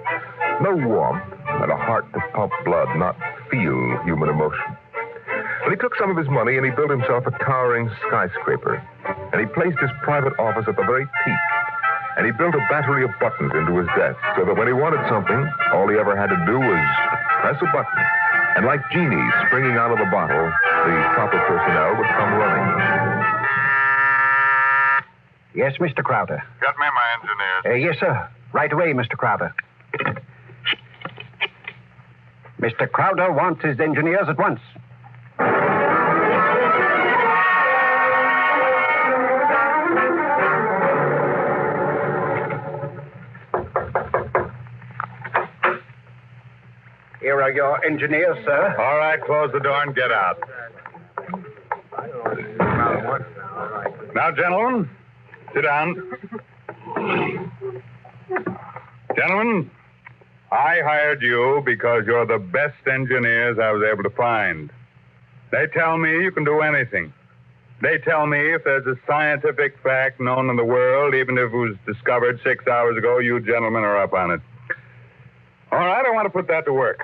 No warmth, but a heart to pump blood, not feel human emotion. But he took some of his money and he built himself a towering skyscraper. And he placed his private office at the very peak. And he built a battery of buttons into his desk so that when he wanted something, all he ever had to do was press a button. And like genies springing out of the bottle, the proper personnel would come running. Yes, Mr. Crowder. Get me my engineers. Yes, sir. Right away, Mr. Crowder. Mr. Crowder wants his engineers at once. Here are your engineers, sir. All right, close the door and get out. Now, gentlemen, sit down. Gentlemen, I hired you because you're the best engineers I was able to find. They tell me you can do anything. They tell me if there's a scientific fact known in the world, even if it was discovered 6 hours ago, you gentlemen are up on it. All right, I want to put that to work.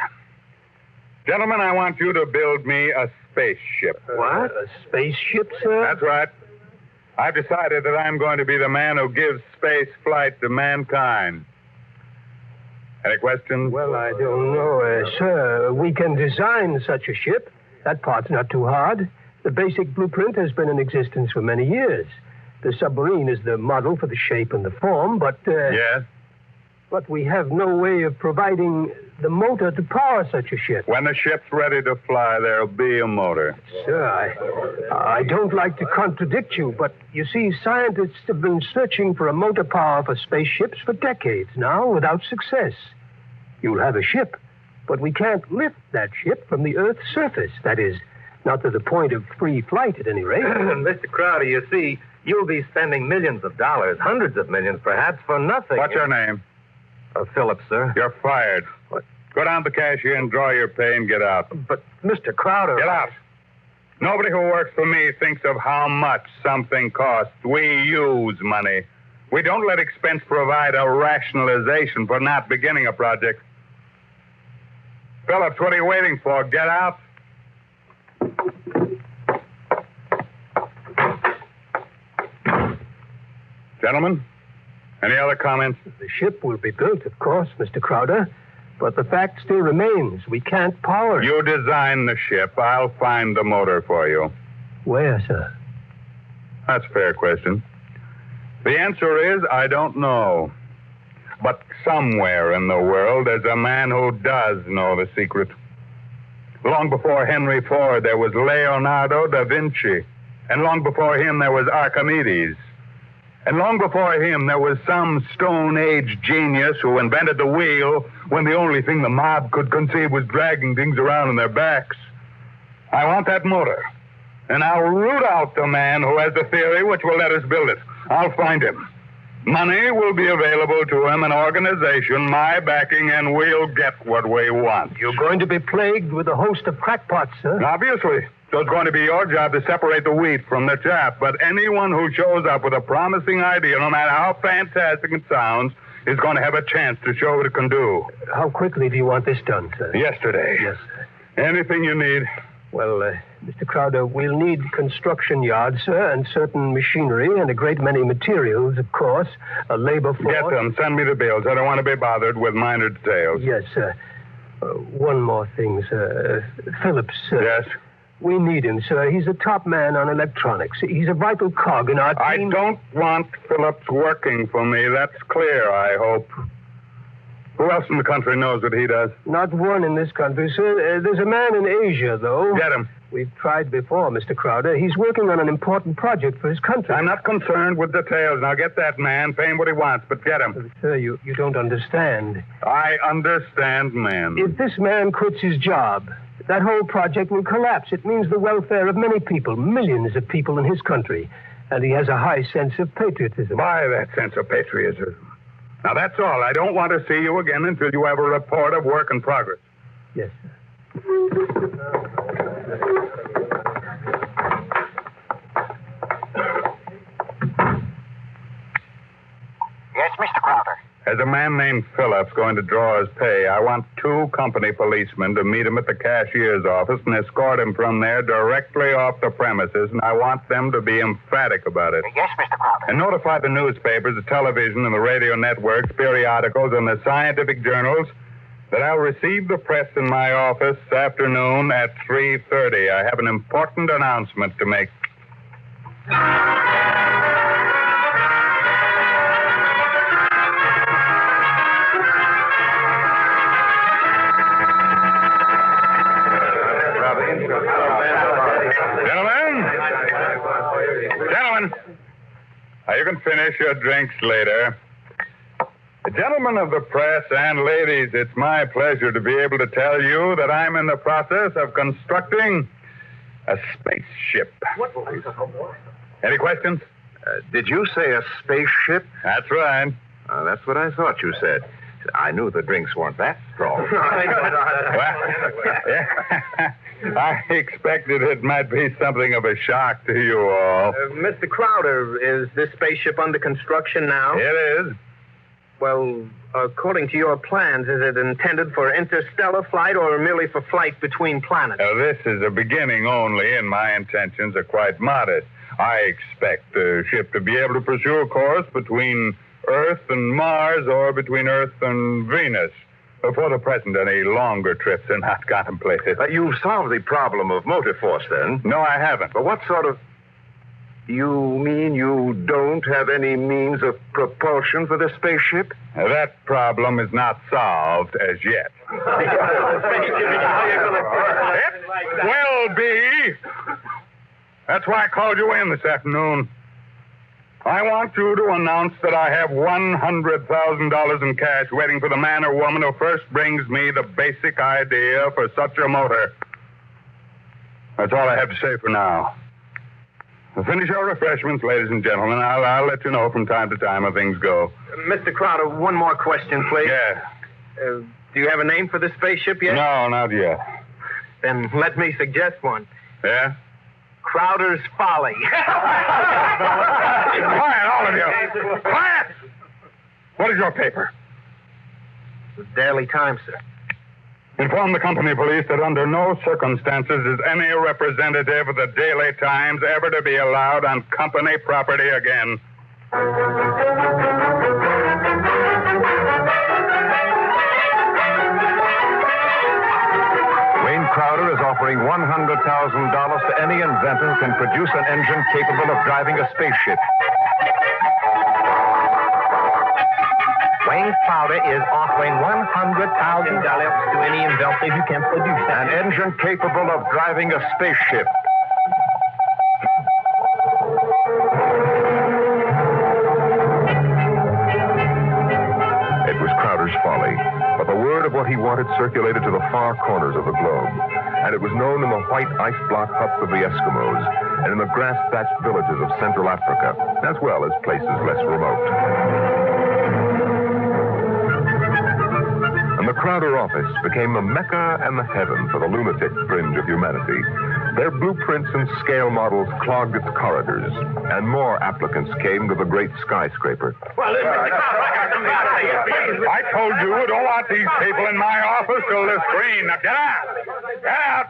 Gentlemen, I want you to build me a spaceship. What? A spaceship, sir? That's right. I've decided that I'm going to be the man who gives space flight to mankind. Any questions? Well, I don't know, sir. We can design such a ship. That part's not too hard. The basic blueprint has been in existence for many years. The submarine is the model for the shape and the form, but... Yes? But we have no way of providing the motor to power such a ship. When the ship's ready to fly, there'll be a motor. Sir, I don't like to contradict you, but you see, scientists have been searching for a motor power for spaceships for decades now without success. You'll have a ship, but we can't lift that ship from the Earth's surface. That is, not to the point of free flight, at any rate. Mr. Crowder, you see, you'll be spending millions of dollars, hundreds of millions perhaps, for nothing. What's your name? Phillips, sir. You're fired. What? Go down to the cashier and draw your pay and get out. But, Mr. Crowder... Get out. Nobody who works for me thinks of how much something costs. We use money. We don't let expense provide a rationalization for not beginning a project. Phillips, what are you waiting for? Get out. Gentlemen, any other comments? The ship will be built, of course, Mr. Crowder. But the fact still remains. We can't power it. You design the ship. I'll find the motor for you. Where, sir? That's a fair question. The answer is, I don't know. But somewhere in the world, there's a man who does know the secret. Long before Henry Ford, there was Leonardo da Vinci. And long before him, there was Archimedes. And long before him, there was some Stone Age genius who invented the wheel when the only thing the mob could conceive was dragging things around on their backs. I want that motor. And I'll root out the man who has the theory which will let us build it. I'll find him. Money will be available to him, an organization, my backing, and we'll get what we want. You're going to be plagued with a host of crackpots, sir. Obviously. So it's going to be your job to separate the wheat from the chaff. But anyone who shows up with a promising idea, no matter how fantastic it sounds, is going to have a chance to show what it can do. How quickly do you want this done, sir? Yesterday. Yes, sir. Anything you need. Well, Mr. Crowder, we'll need construction yards, sir, and certain machinery and a great many materials, of course. A labor force. Get them. Send me the bills. I don't want to be bothered with minor details. Yes, sir. One more thing, sir. Phillips, sir. Yes? We need him, sir. He's a top man on electronics. He's a vital cog in our team. I don't want Phillips working for me. That's clear, I hope. Who else in the country knows what he does? Not one in this country, sir. There's a man in Asia, though. Get him. We've tried before, Mr. Crowder. He's working on an important project for his country. I'm not concerned with details. Now get that man, pay him what he wants, but get him. Sir, you don't understand. I understand, man. If this man quits his job, that whole project will collapse. It means the welfare of many people, millions of people in his country. And he has a high sense of patriotism. By that sense of patriotism. Now, that's all. I don't want to see you again until you have a report of work in progress. Yes, sir. Yes, Mr. Crowder. As a man named Phillips going to draw his pay, I want 2 company policemen to meet him at the cashier's office and escort him from there directly off the premises, and I want them to be emphatic about it. Yes, Mr. Crowder. And notify the newspapers, the television, and the radio networks, periodicals, and the scientific journals that I'll receive the press in my office this afternoon at 3:30. I have an important announcement to make. Gentlemen, you can finish your drinks later. Gentlemen of the press and ladies, it's my pleasure to be able to tell you that I'm in the process of constructing a spaceship. Any questions? Did you say a spaceship? That's right. That's what I thought you said. I knew the drinks weren't that strong. I expected it might be something of a shock to you all. Mr. Crowder, is this spaceship under construction now? It is. Well, according to your plans, is it intended for interstellar flight or merely for flight between planets? This is a beginning only, and my intentions are quite modest. I expect the ship to be able to pursue a course between Earth and Mars or between Earth and Venus. For the present, any longer trips are not contemplated. You've solved the problem of motive force, then? No, I haven't. But what sort of... You mean you don't have any means of propulsion for the spaceship? That problem is not solved as yet. It will be. That's why I called you in this afternoon. I want you to announce that I have $100,000 in cash waiting for the man or woman who first brings me the basic idea for such a motor. That's all I have to say for now. Finish your refreshments, ladies and gentlemen. I'll let you know from time to time how things go. Mr. Crowder, one more question, please. Yeah. Do you have a name for the spaceship yet? No, not yet. Then let me suggest one. Yeah? Crowder's Folly. Quiet, all of you. Quiet! What is your paper? The Daily Times, sir. Inform the company police that under no circumstances is any representative of the Daily Times ever to be allowed on company property again. Wayne Crowder is offering $100,000 to any inventor who can produce an engine capable of driving a spaceship. Wayne Crowder is offering $100,000 to any inventor who can produce an engine capable of driving a spaceship. It was Crowder's Folly, but the word of what he wanted circulated to the far corners of the globe, and it was known in the white ice block huts of the Eskimos and in the grass-thatched villages of Central Africa, as well as places less remote. And the Crowder office became the Mecca and the heaven for the lunatic fringe of humanity. Their blueprints and scale models clogged its corridors, and more applicants came to the great skyscraper. Well, listen, I got something to say. I told you, don't want these people in my office till the screen. Now, get out. Get out.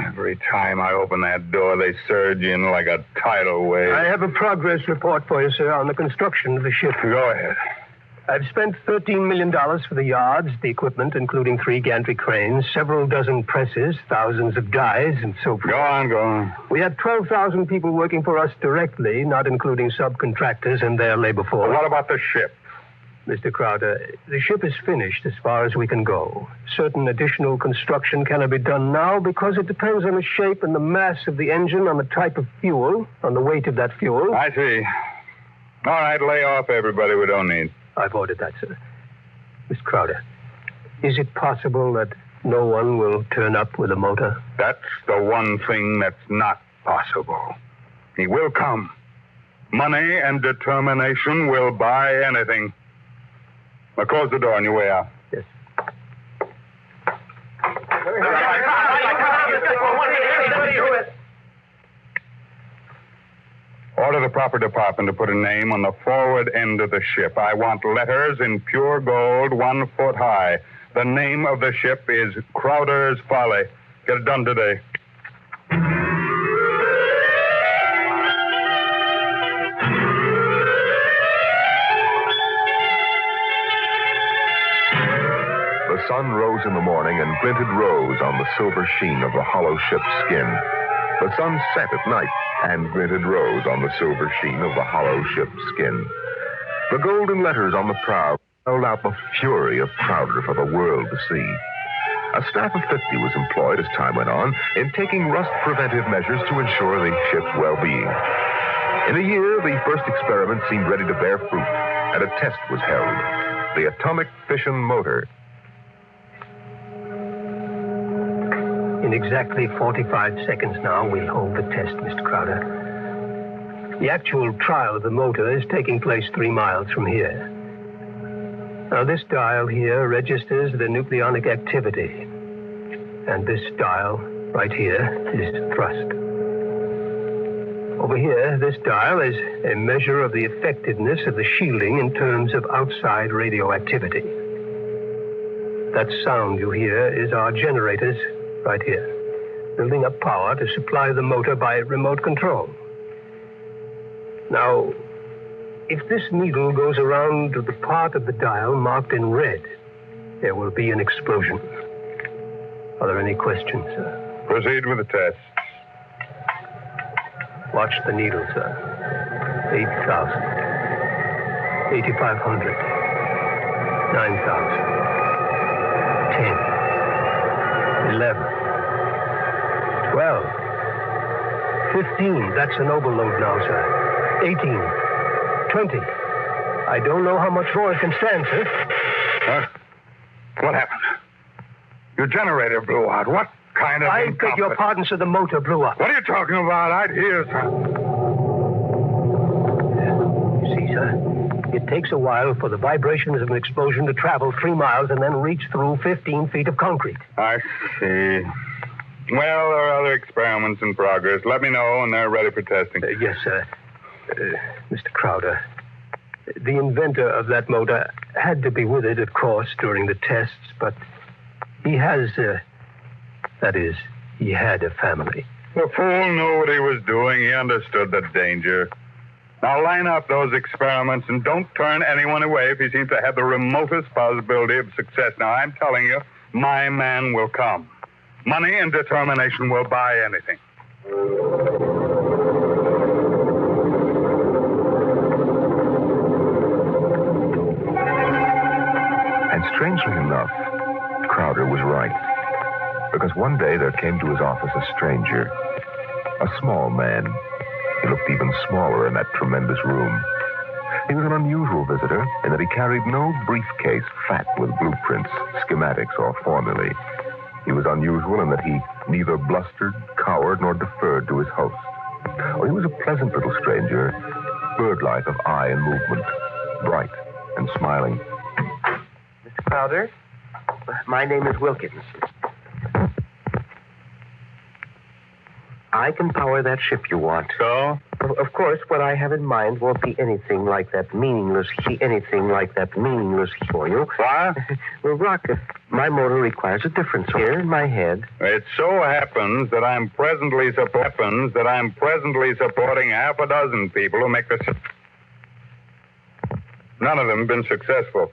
Every time I open that door, they surge in like a tidal wave. I have a progress report for you, sir, on the construction of the ship. Go ahead. I've spent $13 million for the yards, the equipment, including 3 gantry cranes, several dozen presses, thousands of dies, and so forth. Go on. We have 12,000 people working for us directly, not including subcontractors and their labor force. What about the ship? Mr. Crowder, the ship is finished as far as we can go. Certain additional construction cannot be done now because it depends on the shape and the mass of the engine, on the type of fuel, on the weight of that fuel. I see. All right, lay off everybody we don't need. I've ordered that, sir. Miss Crowder, is it possible that no one will turn up with a motor? That's the one thing that's not possible. He will come. Money and determination will buy anything. Now close the door on your way out. Yes. Order the proper department to put a name on the forward end of the ship. I want letters in pure gold, 1 foot high. The name of the ship is Crowder's Folly. Get it done today. The sun rose in the morning and glinted rose on the silver sheen of the hollow ship's skin. The sun set at night and glinted rose on the silver sheen of the hollow ship's skin. The golden letters on the prow held out the fury of Crowder for the world to see. A staff of 50 was employed as time went on in taking rust-preventive measures to ensure the ship's well-being. In a year, the first experiment seemed ready to bear fruit, and a test was held. The atomic fission motor. In exactly 45 seconds now, we'll hold the test, Mr. Crowder. The actual trial of the motor is taking place 3 miles from here. Now, this dial here registers the nucleonic activity. And this dial right here is thrust. Over here, this dial is a measure of the effectiveness of the shielding in terms of outside radioactivity. That sound you hear is our generators right here, building up power to supply the motor by remote control. Now, if this needle goes around to the part of the dial marked in red, there will be an explosion. Are there any questions, sir? Proceed with the test. Watch the needle, sir. 8,000. 8,500. 9,000. 10. 11. 12. 15. That's an overload now, sir. 18. 20. I don't know how much more it can stand, sir. Huh? What happened? Your generator blew out. What kind of I beg your pardon, sir. The motor blew up. What are you talking about? I'd hear something. You see, sir, it takes a while for the vibrations of an explosion to travel 3 miles and then reach through 15 feet of concrete. I see. Well, there are other experiments in progress. Let me know when they're ready for testing. Yes, sir. Mr. Crowder, the inventor of that motor had to be with it, of course, during the tests, but he has, that is, he had a family. The fool knew what he was doing. He understood the danger. Now line up those experiments and don't turn anyone away if he seems to have the remotest possibility of success. Now, I'm telling you, my man will come. Money and determination will buy anything. And strangely enough, Crowder was right. Because one day there came to his office a stranger, a small man. He looked even smaller in that tremendous room. He was an unusual visitor in that he carried no briefcase fat with blueprints, schematics, or formulae. He was unusual in that he neither blustered, cowered, nor deferred to his host. Oh, he was a pleasant little stranger, bird-like of eye and movement, bright and smiling. Mr. Crowder, my name is Wilkins. I can power that ship you want. So? Of course, what I have in mind won't be anything like that meaningless for you. What? Well, Rocket, my motor requires a difference here in my head. It so happens that I'm presently supporting half a dozen people who make this. None of them have been successful.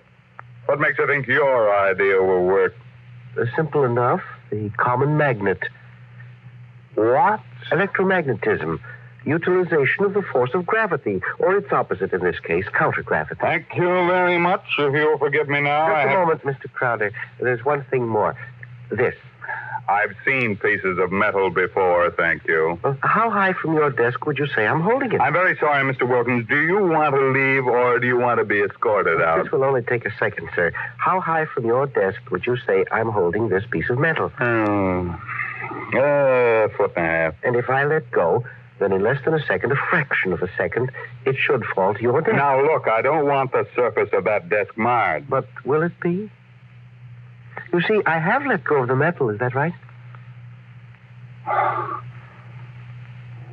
What makes you think your idea will work? Simple enough. The common magnet. What? Electromagnetism. Utilization of the force of gravity, or its opposite in this case, countergravity. Thank you very much. If you'll forgive me now. Just a moment, Mr. Crowder. There's one thing more. This. I've seen pieces of metal before, thank you. How high from your desk would you say I'm holding it? I'm very sorry, Mr. Wilkins. Do you want to leave or do you want to be escorted out? This will only take a second, sir. How high from your desk would you say I'm holding this piece of metal? A foot and a half. And if I let go, then in less than a second, a fraction of a second, it should fall to your desk. Now, look, I don't want the surface of that desk marred. But will it be? You see, I have let go of the metal, is that right?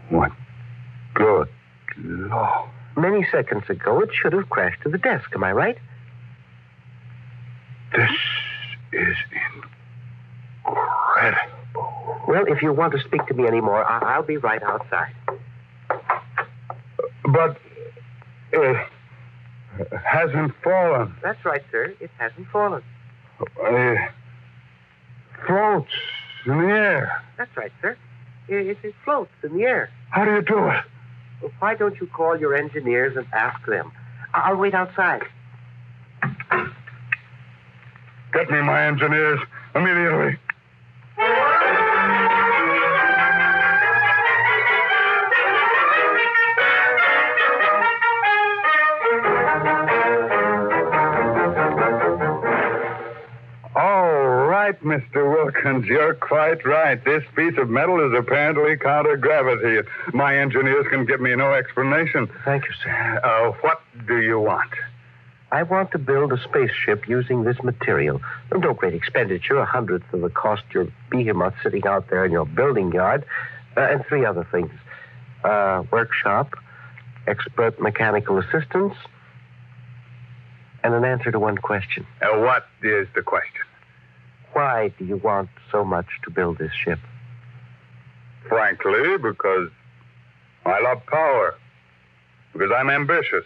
What? Good Lord. Many seconds ago, it should have crashed to the desk, am I right? This is incredible. Well, if you want to speak to me anymore, I'll be right outside. But it hasn't fallen. That's right, sir. It hasn't fallen. Floats in the air. That's right, sir. It floats in the air. How do you do it? Well, why don't you call your engineers and ask them? I'll wait outside. Get me my engineers immediately. Mr. Wilkins, you're quite right. This piece of metal is apparently counter-gravity. My engineers can give me no explanation. Thank you, sir. What do you want? I want to build a spaceship using this material. No great expenditure, 1/100th of the cost your behemoth sitting out there in your building yard, and 3 other things. Workshop, expert mechanical assistance, and an answer to one question. What is the question? Why do you want so much to build this ship? Frankly, because I love power. Because I'm ambitious.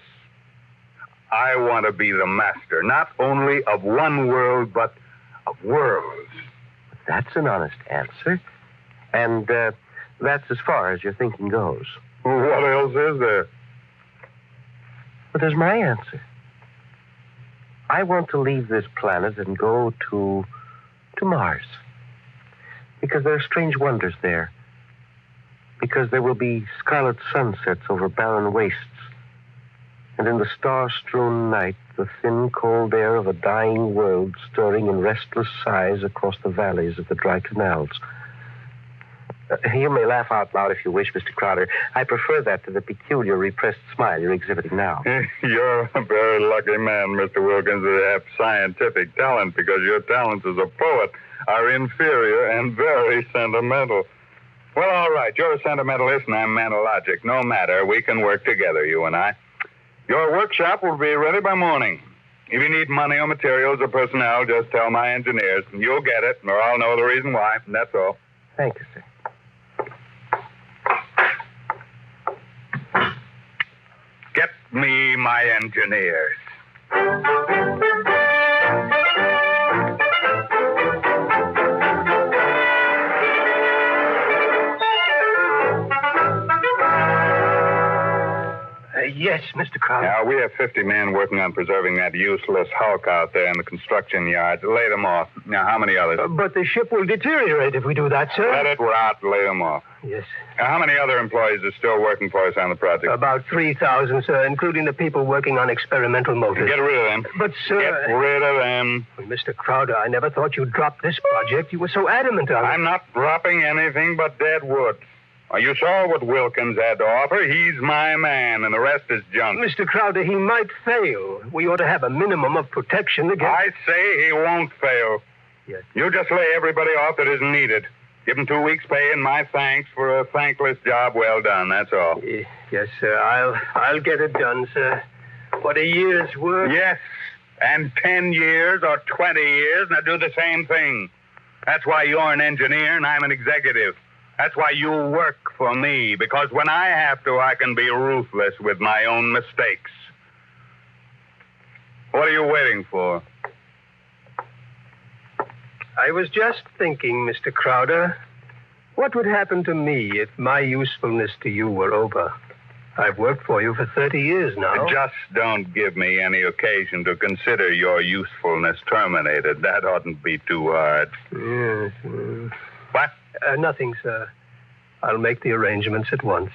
I want to be the master, not only of one world, but of worlds. That's an honest answer. And that's as far as your thinking goes. What else is there? But there's my answer. I want to leave this planet and go to Mars. Because there are strange wonders there. Because there will be scarlet sunsets over barren wastes. And in the star-strewn night, the thin, cold air of a dying world stirring in restless sighs across the valleys of the dry canals. You may laugh out loud if you wish, Mr. Crowder. I prefer that to the peculiar repressed smile you're exhibiting now. You're a very lucky man, Mr. Wilkins, to have scientific talent, because your talents as a poet are inferior and very sentimental. Well, all right, you're a sentimentalist and I'm mentalogic. No matter, we can work together, you and I. Your workshop will be ready by morning. If you need money or materials or personnel, just tell my engineers. You'll get it, or I'll know the reason why. That's all. Thank you, sir. Get me my engineers. Yes, Mr. Crowder. Now, we have 50 men working on preserving that useless hulk out there in the construction yards. Lay them off. Now, how many others? But the ship will deteriorate if we do that, sir. Let it rot. Lay them off. Yes. Now, how many other employees are still working for us on the project? About 3,000, sir, including the people working on experimental motors. Get rid of them. But, sir... Get rid of them. Well, Mr. Crowder, I never thought you'd drop this project. You were so adamant on it. I'm not dropping anything but dead wood. Well, you saw what Wilkins had to offer. He's my man, and the rest is junk. Mr. Crowder, he might fail. We ought to have a minimum of protection against... I say he won't fail. Yes. You just lay everybody off that isn't needed. Give him 2 weeks' pay and my thanks for a thankless job well done, that's all. Yes, sir. I'll get it done, sir. What, a year's work? Yes, and 10 years or 20 years, now do the same thing. That's why you're an engineer and I'm an executive. That's why you work for me, because when I have to, I can be ruthless with my own mistakes. What are you waiting for? I was just thinking, Mr. Crowder, what would happen to me if my usefulness to you were over? I've worked for you for 30 years now. Just don't give me any occasion to consider your usefulness terminated. That oughtn't be too hard. Yes. What? Nothing, sir. I'll make the arrangements at once.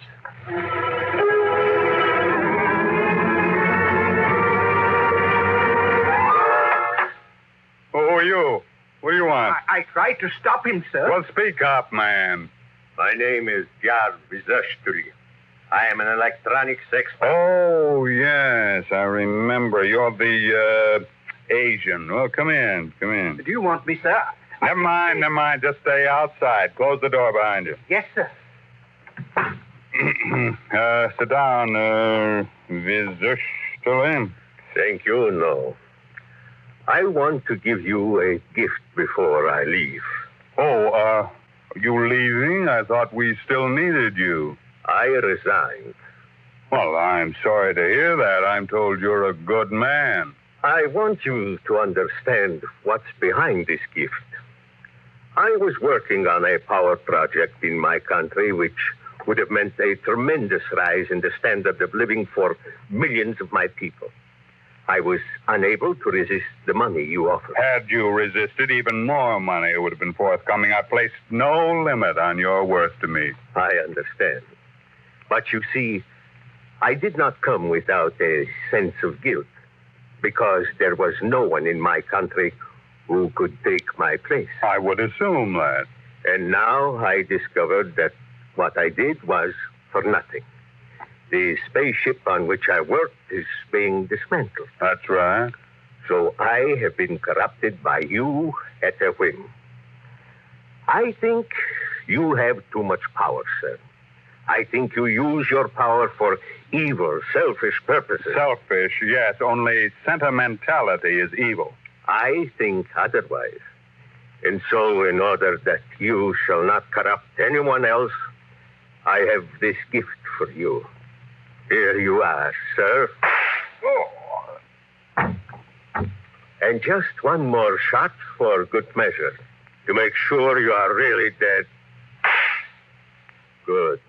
Who are you? What do you want? I tried to stop him, sir. Well, speak up, man. My name is Jarvis Ushtri. I am an electronics expert. Oh, yes, I remember. You're the Asian. Well, come in. Do you want me, sir? Never mind. Just stay outside. Close the door behind you. Yes, sir. Sit down, Vizushtali. Thank you, no. I want to give you a gift before I leave. Oh, you leaving? I thought we still needed you. I resigned. Well, I'm sorry to hear that. I'm told you're a good man. I want you to understand what's behind this gift. I was working on a power project in my country which would have meant a tremendous rise in the standard of living for millions of my people. I was unable to resist the money you offered. Had you resisted, even more money would have been forthcoming. I placed no limit on your worth to me. I understand. But you see, I did not come without a sense of guilt, because there was no one in my country who could take my place. I would assume that. And now I discovered that what I did was for nothing. The spaceship on which I worked is being dismantled. That's right. So I have been corrupted by you at a whim. I think you have too much power, sir. I think you use your power for evil, selfish purposes. Selfish, yes. Only sentimentality is evil. I think otherwise. And so, in order that you shall not corrupt anyone else, I have this gift for you. Here you are, sir. Oh. And just one more shot for good measure, to make sure you are really dead. Good.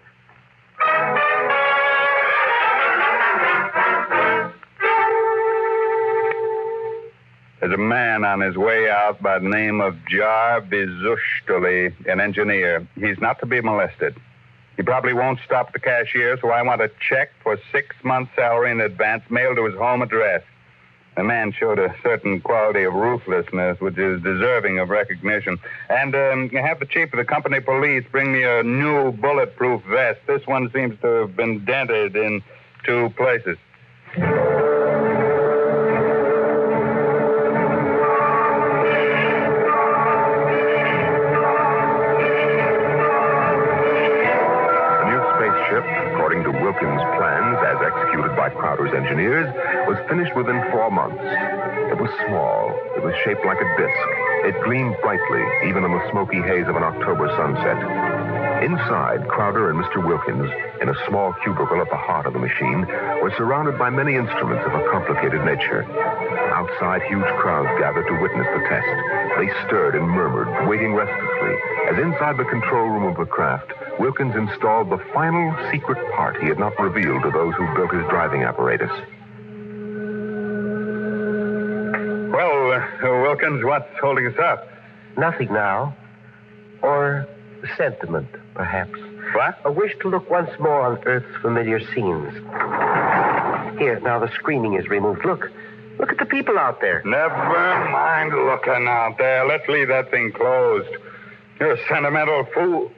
There's a man on his way out by the name of Jarvis Ushtali, an engineer. He's not to be molested. He probably won't stop at the cashier, so I want a check for 6 months' salary in advance, mailed to his home address. The man showed a certain quality of ruthlessness, which is deserving of recognition. And have the chief of the company police bring me a new bulletproof vest. This one seems to have been dented in 2 places. According to Wilkins' plans, as executed by Crowder's engineers, was finished within 4 months. It was small. It was shaped like a disc. It gleamed brightly, even in the smoky haze of an October sunset. Inside, Crowder and Mr. Wilkins, in a small cubicle at the heart of the machine, were surrounded by many instruments of a complicated nature. Outside, huge crowds gathered to witness the test. They stirred and murmured, waiting restlessly, as inside the control room of the craft, Wilkins installed the final secret part he had not revealed to those who built his driving apparatus. Well, Wilkins, what's holding us up? Nothing now. Or sentiment, perhaps. What? A wish to look once more on Earth's familiar scenes. Here, now the screening is removed. Look at the people out there. Never mind looking out there. Let's leave that thing closed. You're a sentimental fool.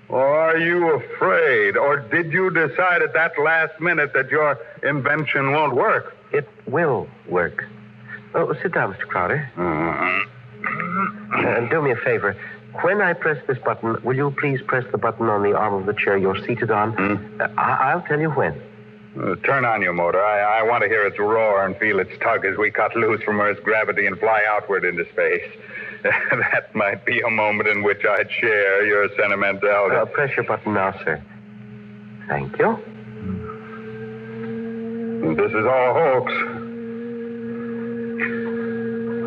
Or are you afraid? Or did you decide at that last minute that your invention won't work? It will work. Oh, sit down, Mr. Crowder. And do me a favor. When I press this button, will you please press the button on the arm of the chair you're seated on? I'll tell you when. Turn on your motor. I want to hear its roar and feel its tug as we cut loose from Earth's gravity and fly outward into space. That might be a moment in which I'd share your sentimentality. Press your button now, sir. Thank you. This is all hoax.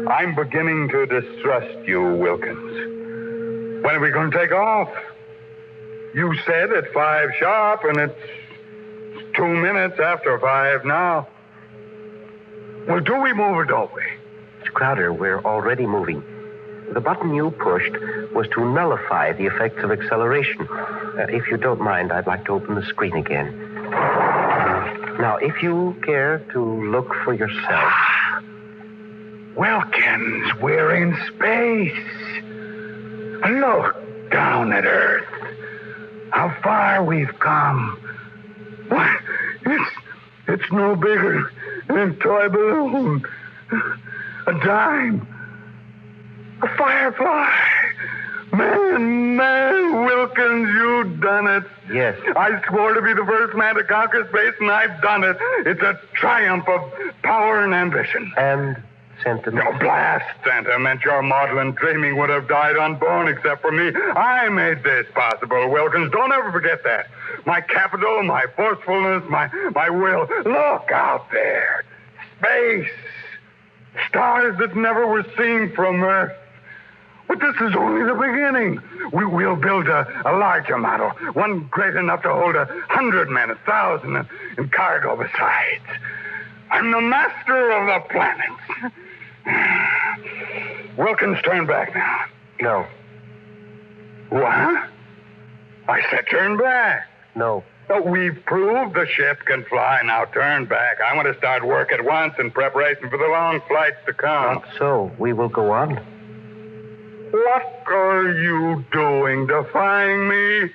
I'm beginning to distrust you, Wilkins. When are we going to take off? You said at 5 sharp, and it's 2 minutes after 5 now. Well, do we move or don't we? Mr. Crowder, we're already moving. The button you pushed was to nullify the effects of acceleration. If you don't mind, I'd like to open the screen again. Now, if you care to look for yourself. Wilkins, we're in space. Look down at Earth. How far we've come. What? It's no bigger than a toy balloon. A dime. A firefly. Man, Wilkins, you done it. Yes. I swore to be the first man to conquer space, and I've done it. It's a triumph of power and ambition. And sentiment. No, blast sentiment. Your maudlin dreaming would have died unborn except for me. I made this possible, Wilkins. Don't ever forget that. My capital, my forcefulness, my will. Look out there. Space. Stars that never were seen from Earth. But this is only the beginning. We'll build a larger model, one great enough to hold 100 men, 1,000, and cargo besides. I'm the master of the planets. Wilkins, turn back now. No. What? I said turn back. No. But we've proved the ship can fly. Now turn back. I want to start work at once in preparation for the long flights to come. Not so. We will go on. What are you doing, defying me?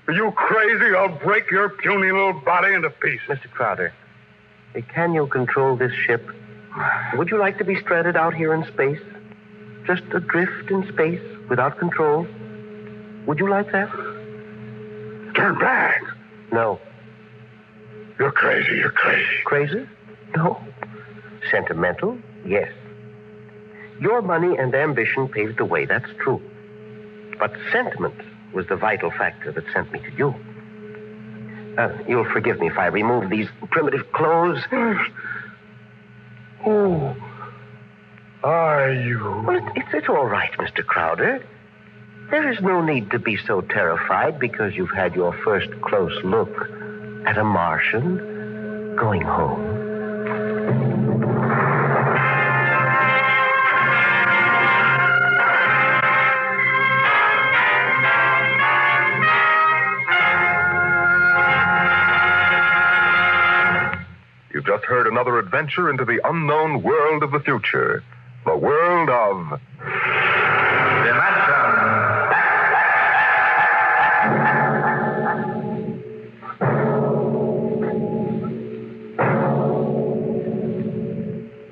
Are you crazy? I'll break your puny little body into pieces. Mr. Crowder, can you control this ship? Would you like to be stranded out here in space? Just adrift in space without control? Would you like that? Turn back. No. You're crazy. You're crazy. Crazy? No. Sentimental? Yes. Your money and ambition paved the way, that's true. But sentiment was the vital factor that sent me to you. You'll forgive me if I remove these primitive clothes. Who are you? Well, it's all right, Mr. Crowder. There is no need to be so terrified because you've had your first close look at a Martian going home. You've just heard another adventure into the unknown world of the future. The world of...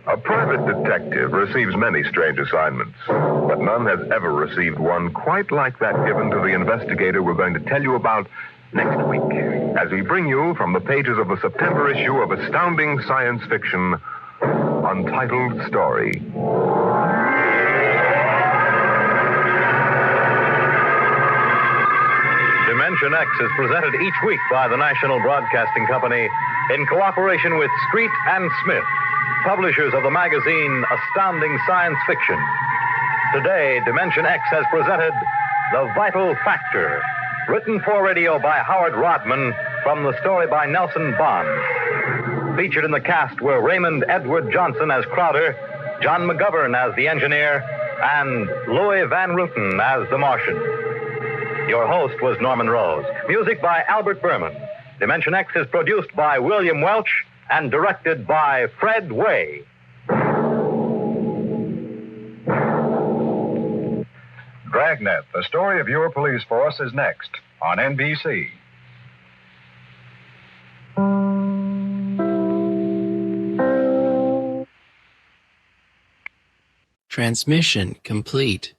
A private detective receives many strange assignments, but none has ever received one quite like that given to the investigator we're going to tell you about next week, as we bring you from the pages of the September issue of Astounding Science Fiction, Untitled Story. Dimension X is presented each week by the National Broadcasting Company in cooperation with Street and Smith, publishers of the magazine Astounding Science Fiction. Today, Dimension X has presented The Vital Factor, written for radio by Howard Rodman from the story by Nelson Bond. Featured in the cast were Raymond Edward Johnson as Crowder, John McGovern as the engineer, and Louis Van Ruten as the Martian. Your host was Norman Rose. Music by Albert Berman. Dimension X is produced by William Welch and directed by Fred Way. Dragnet, the story of your police force, is next on NBC. Transmission complete.